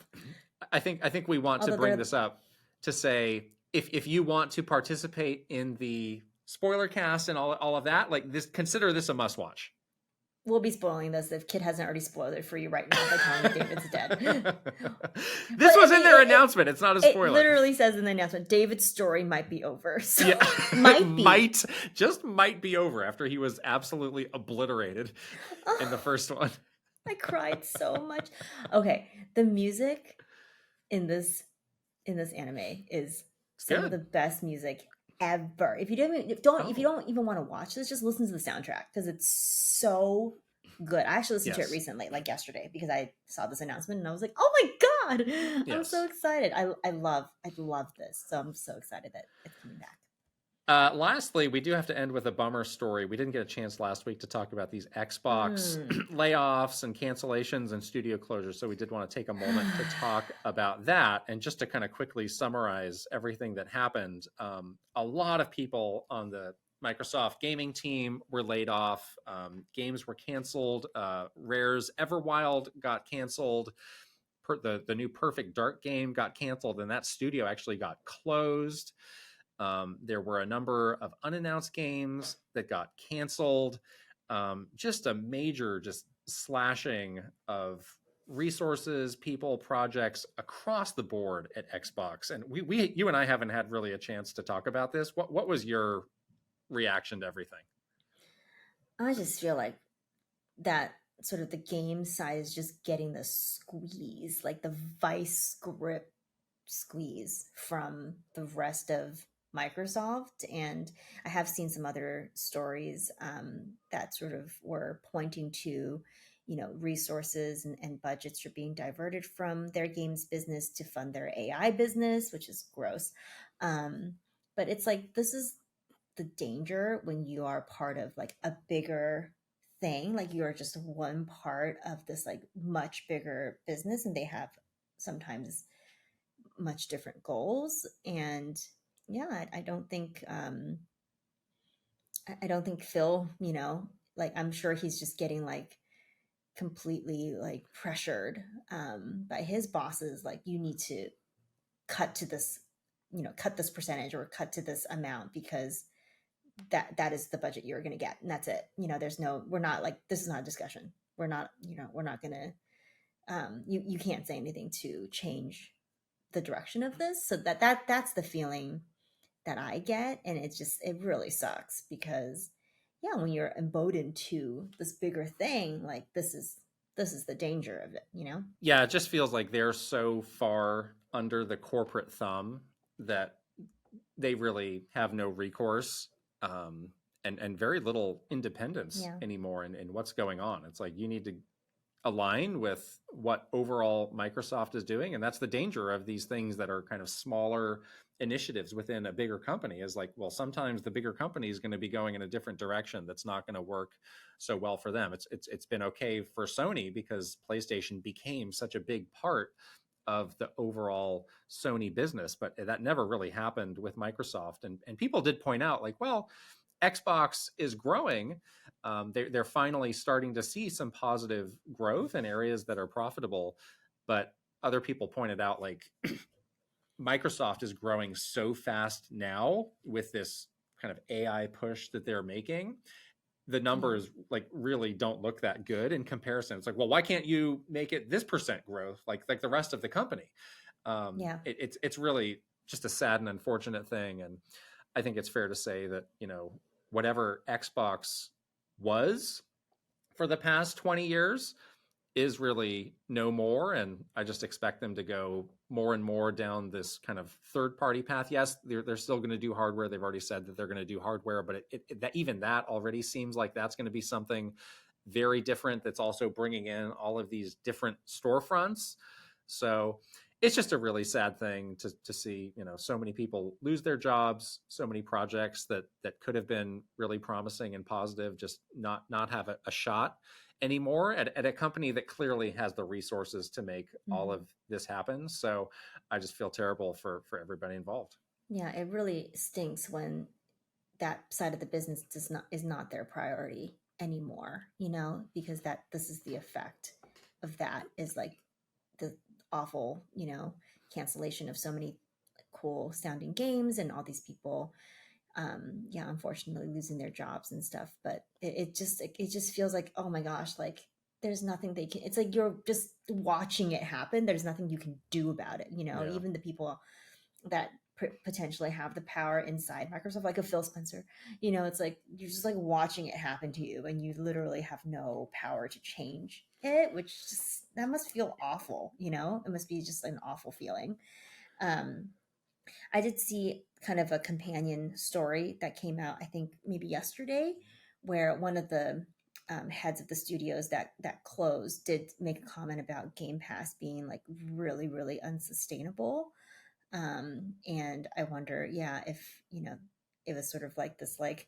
I think we want to bring this up to say, if you want to participate in the spoiler cast and all of that, like this, consider this a must watch. We'll be spoiling this if Kit hasn't already spoiled it for you right now by telling you David's dead. This was in their announcement. It's not a spoiler. It literally says in the announcement, David's story might be over. So might be over after he was absolutely obliterated in the first one. I cried so much. Okay, the music in this anime is some of the best music ever. If you don't even want to watch this, just listen to the soundtrack because it's so good. I actually listened to it recently, like yesterday, because I saw this announcement and I was like, "Oh my god!" I'm so excited. I love this, so I'm so excited that it's coming back. Lastly, we do have to end with a bummer story. We didn't get a chance last week to talk about these Xbox layoffs and cancellations and studio closures, so we did want to take a moment to talk about that. And just to kind of quickly summarize everything that happened, a lot of people on the Microsoft gaming team were laid off. Games were canceled. Rare's Everwild got canceled. The new Perfect Dark game got canceled, and that studio actually got closed. There were a number of unannounced games that got canceled. Just a major slashing of resources, people, projects across the board at Xbox. And you and I haven't had really a chance to talk about this. What was your reaction to everything? I just feel like that sort of the game side is just getting the squeeze, like the vice grip squeeze from the rest of Microsoft. And I have seen some other stories that sort of were pointing to, resources and budgets are being diverted from their games business to fund their AI business, which is gross. But it's like, this is the danger when you are part of like a bigger thing, like you're just one part of this like much bigger business, and they have sometimes much different goals. And yeah, I don't think I don't think Phil, like I'm sure he's just getting like completely like pressured by his bosses, like you need to cut to this, cut this percentage or cut to this amount, because that is the budget you're going to get, and that's it. There's no, we're not like, this is not a discussion. We're not, we're not going to you can't say anything to change the direction of this. So that's the feeling that I get. And it really sucks, because yeah, when you're emboldened to this bigger thing, like this is the danger of it. Yeah, it just feels like they're so far under the corporate thumb that they really have no recourse, and very little independence anymore in what's going on. It's like you need to align with what overall Microsoft is doing. And that's the danger of these things that are kind of smaller initiatives within a bigger company, is like, well, sometimes the bigger company is going to be going in a different direction that's not going to work so well for them. It's been okay for Sony because PlayStation became such a big part of the overall Sony business, but that never really happened with Microsoft. And people did point out, like, well, Xbox is growing. They're finally starting to see some positive growth in areas that are profitable. But other people pointed out, like, Microsoft is growing so fast now with this kind of AI push that they're making. The numbers like really don't look that good in comparison. It's like, well, why can't you make it this percent growth like the rest of the company? It's really just a sad and unfortunate thing. And I think it's fair to say that, whatever Xbox was for the past 20 years is really no more. And I just expect them to go more and more down this kind of third-party path. Yes, they're still going to do hardware. They've already said that they're going to do hardware, but even that already seems like that's going to be something very different that's also bringing in all of these different storefronts. So it's just a really sad thing to see, so many people lose their jobs, so many projects that could have been really promising and positive, just not have a shot anymore at a company that clearly has the resources to make all of this happen. So I just feel terrible for everybody involved. Yeah, it really stinks when that side of the business is not their priority anymore, because this is the effect of that, is like the awful, cancellation of so many cool sounding games and all these people unfortunately losing their jobs and stuff. But it just feels like, oh my gosh, like there's nothing they can, it's like you're just watching it happen. There's nothing you can do about it. Even the people that potentially have the power inside Microsoft, like a Phil Spencer, it's like you're just like watching it happen to you, and you literally have no power to change it, which just, that must feel awful. It must be just an awful feeling. I did see kind of a companion story that came out, I think maybe yesterday, where one of the heads of the studios that closed did make a comment about Game Pass being like really, really unsustainable. And I wonder, if, it was sort of like this like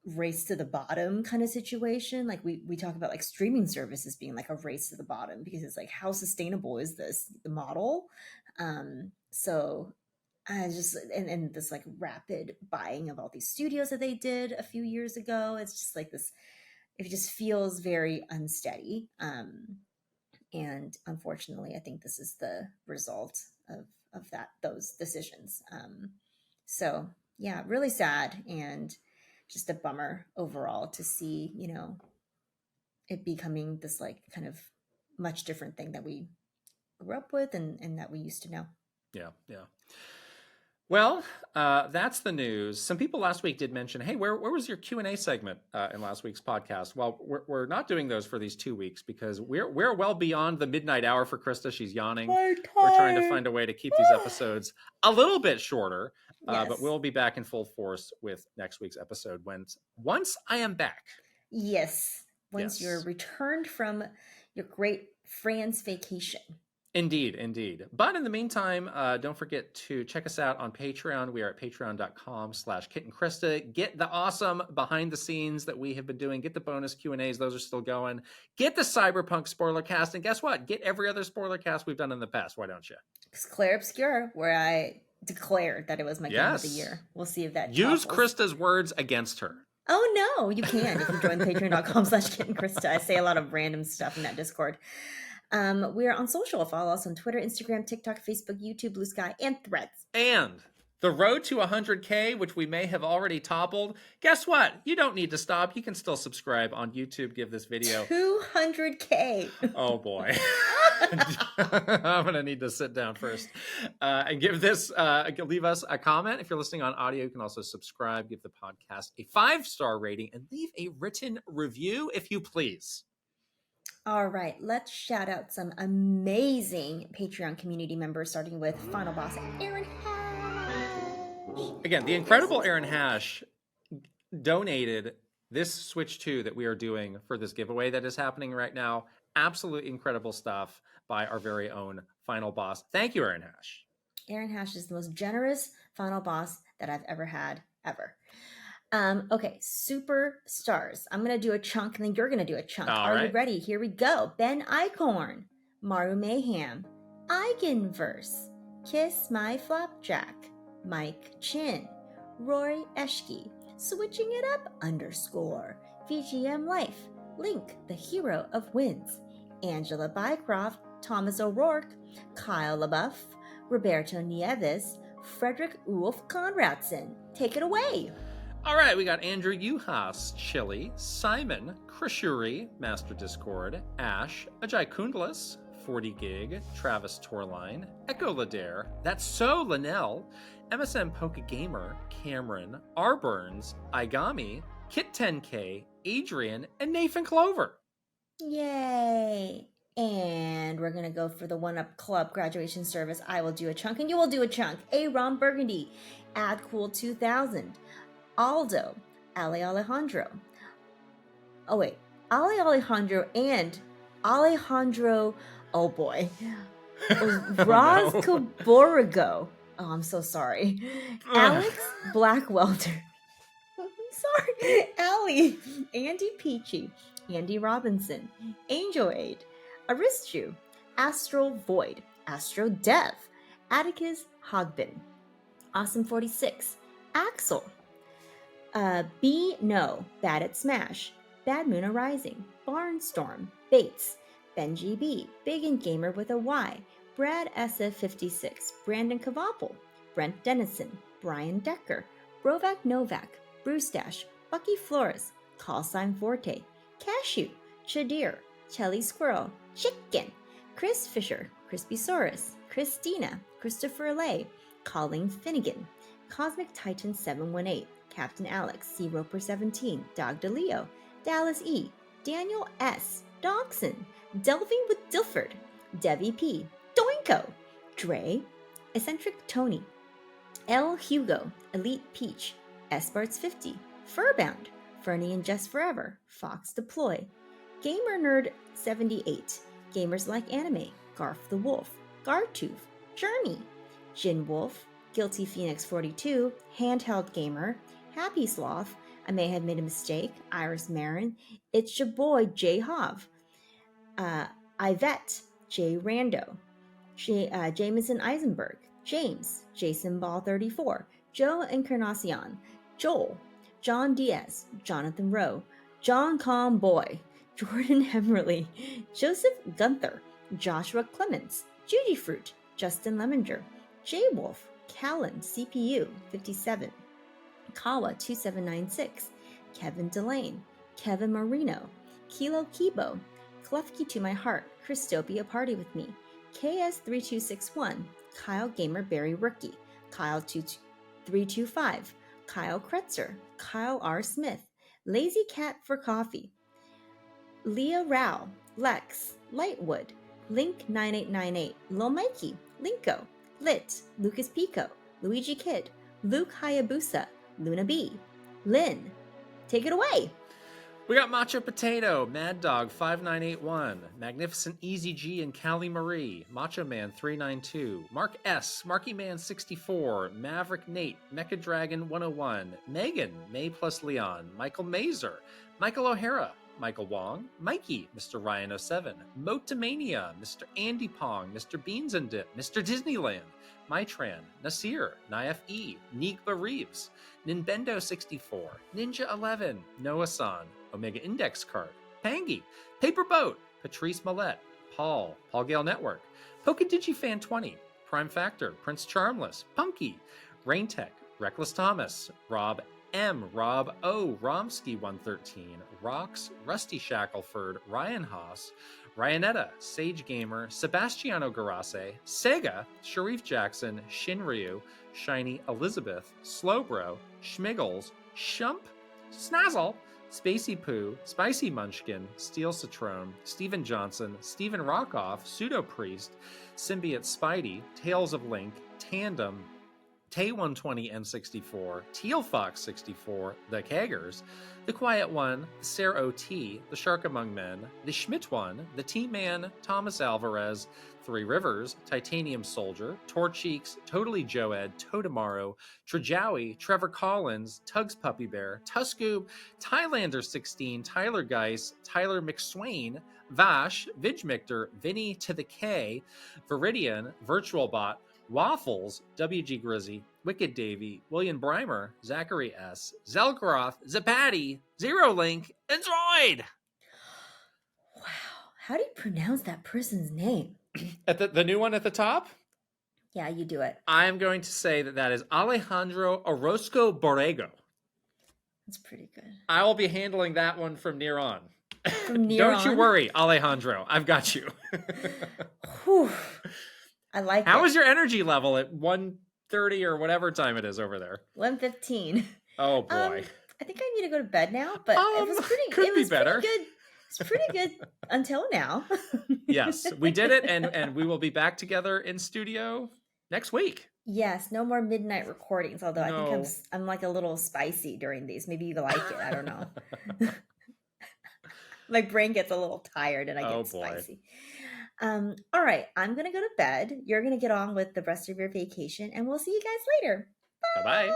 race to the bottom kind of situation. Like we talk about like streaming services being like a race to the bottom, because it's like, how sustainable is the model? So I just, and this like rapid buying of all these studios that they did a few years ago, it's just like this, it just feels very unsteady. And unfortunately, I think this is the result of those decisions. So yeah, really sad, and just a bummer overall to see, it becoming this like kind of much different thing that we grew up with and that we used to know. Yeah. Well, that's the news. Some people last week did mention, hey, where was your Q&A segment in last week's podcast? Well, we're not doing those for these 2 weeks because we're well beyond the midnight hour for Krista. She's yawning. We're trying to find a way to keep these episodes a little bit shorter, but we'll be back in full force with next week's episode once I am back. Yes. once you're Yes. returned from your great France vacation. Indeed, indeed. But in the meantime, don't forget to check us out on Patreon. We are at patreon.com/Kit and Krysta. Get the awesome behind the scenes that we have been doing. Get the bonus Q&As. Those are still going. Get the Cyberpunk spoiler cast. And guess what? Get every other spoiler cast we've done in the past. Why don't you? Claire Obscura, where I declared that it was my game of the Yes. year. We'll see if that Use topples. Krista's words against her. Oh, no, you can if you join patreon.com/Kit and Krysta. I say a lot of random stuff in that Discord. We are on social. Follow us on Twitter, Instagram, TikTok, Facebook, YouTube, Blue Sky, and Threads. And the road to 100K, which we may have already toppled, guess what? You don't need to stop. You can still subscribe on YouTube. Give this video 200K. Oh boy. I'm going to need to sit down first and give this, leave us a comment. If you're listening on audio, you can also subscribe, give the podcast a 5-star rating, and leave a written review if you please. All right, let's shout out some amazing Patreon community members, starting with Final Boss Aaron Hash. Again, the incredible Aaron Hash donated this Switch 2 that we are doing for this giveaway that is happening right now. Absolutely incredible stuff by our very own Final Boss. Thank you, Aaron Hash. Aaron Hash is the most generous Final Boss that I've ever had, ever. Okay, superstars. I'm going to do a chunk, and then you're going to do a chunk. All Are right. you ready? Here we go. Ben Eichhorn, Maru Mayhem, Eigenverse, Kiss My Flapjack, Mike Chin, Roy Eschke, Switching It Up _ VGM Life, Link, the Hero of Wins, Angela Bycroft, Thomas O'Rourke, Kyle LaBeouf, Roberto Nieves, Frederick Ulf Conradson. Take it away. All right, we got Andrew Uhas, Chili, Simon, Krishuri, Master Discord, Ash, Ajay Kundlis, 40 Gig, Travis Torline, Echo Ladair, That's So Linnell, MSM Poke Gamer, Cameron, R. Burns, Igami, Kit 10K, Adrian, and Nathan Clover. Yay! And we're going to go for the One Up Club graduation service. I will do a chunk, and you will do a chunk. A. Ron Burgundy, AdCool 2000, Aldo, Ale Alejandro. Oh, wait. Ale Alejandro and Alejandro, oh boy. Roz Kaborigo. Oh, I'm so sorry. Alex Blackwelder. I'm sorry. Allie, Andy Peachy, Andy Robinson, Angel Aid, Aristu, Astral Void, Astro Dev, Atticus Hogbin, Awesome 46, Axel, B No, Bad at Smash, Bad Moon Arising, Barnstorm, Bates, Benji B, Big and Gamer with a Y, Brad SF56, Brandon Kavapel, Brent Dennison, Brian Decker, Brovac Novak, Brewstash, Bucky Flores, Callsign Forte, Cashew, Chadir, Chelly Squirrel, Chicken, Chris Fisher, Crispysaurus, Christina, Christopher Lay, Colleen Finnegan, Cosmic Titan 718, Captain Alex, C. Roper 17, Dog DeLeo, Dallas E, Daniel S, Dogson, Delving with Dilford, Devi P, Doinko, Dre, Eccentric Tony, L. Hugo, Elite Peach, Esparts 50, Furbound, Fernie and Just Forever, Fox Deploy, Gamer Nerd 78, Gamers Like Anime, Garf the Wolf, Gartooth, Jeremy, Jin Wolf, Guilty Phoenix 42, Handheld Gamer, Happy Sloth, I May Have Made a Mistake, Iris Marin, It's Your Boy J Hov, Ivette, J Rando, Jameson Eisenberg, James, Jason Ball 34, Joe Encarnacion, Joel, John Diaz, Jonathan Rowe, John Calm Boy, Jordan Hemmerly, Joseph Gunther, Joshua Clements, Judy Fruit, Justin Lemminger, J Wolf, Callan CPU 57, Kawa 2796, Kevin Delane, Kevin Marino, Kilo Kibo, Klefki to My Heart, Christopia Party With Me, KS3261, Kyle Gamer Barry Rookie, Kyle 325, Kyle Kretzer, Kyle R. Smith, Lazy Cat for Coffee, Leah Rao, Lex, Lightwood, Link 9898, Lil Mikey, Linko, Lit, Lucas Pico, Luigi Kid, Luke Hayabusa, Luna B, Lynn. Take it away. We got Macho Potato, Mad Dog 5981, Magnificent Easy G and Callie Marie, Macho Man 392, Mark S, Marky Man 64, Maverick Nate, Mecha Dragon 101, Megan, May plus Leon, Michael Mazer, Michael O'Hara, Michael Wong, Mikey, Mr. Ryan 07, Motomania, Mr. Andy Pong, Mr. Beans and Dip, Mr. Disneyland, Mytran, Nasir, Naif E, Nigba Reeves, Ninbendo 64, Ninja 11, Noah-san, Omega Index Card, Pangy, Paper Boat, Patrice Millette, Paul Gale Network, Pokedigifan 20, Prime Factor, Prince Charmless, Punky, Raintech, Reckless Thomas, Rob M, Rob O, Romsky 113, Rox, Rusty Shackelford, Ryan Haas, Ryanetta, Sage Gamer, Sebastiano Garase, Sega, Sharif Jackson, Shinryu, Shiny Elizabeth, Slowbro, Schmiggles, Shump, Snazzle, Spacey Poo, Spicy Munchkin, Steel Citrone, Steven Johnson, Stephen Rockoff, Pseudo Priest, Symbiote Spidey, Tales of Link, Tandem, Tay120M64, Teal Fox 64, The Kaggers, The Quiet One, the Sarah OT, The Shark Among Men, The Schmidt One, The T-Man, Thomas Alvarez, Three Rivers, Titanium Soldier, Torcheeks, Totally Joed, Todamaro, Trajowie, Trevor Collins, Tugs Puppy Bear, Tuskoob, Tylander 16, Tyler Geis, Tyler McSwain, Vash, Vidgmictor, Vinny to the K, Viridian, VirtualBot, Waffles, WG Grizzy, Wicked Davy, William Breimer, Zachary S, Zelgroth, Zapati, Zero Link, and Droid! Wow. How do you pronounce that person's name? At the new one at the top? Yeah, you do it. I'm going to say that is Alejandro Orozco Borrego. That's pretty good. I will be handling that one from near on. From near Don't you worry, Alejandro. I've got you. Whew. I like How it. is your energy level at 1:30 or whatever time it is over there? 1:15. Oh boy. I think I need to go to bed now, but it was pretty could it be was better. Pretty good. It's pretty good until now. Yes, we did it, and we will be back together in studio next week. Yes, no more midnight recordings, although No. I think I'm like a little spicy during these. Maybe you like it. I don't know. My brain gets a little tired and I get spicy. All right, I'm going to go to bed. You're going to get on with the rest of your vacation, and we'll see you guys later. Bye-bye.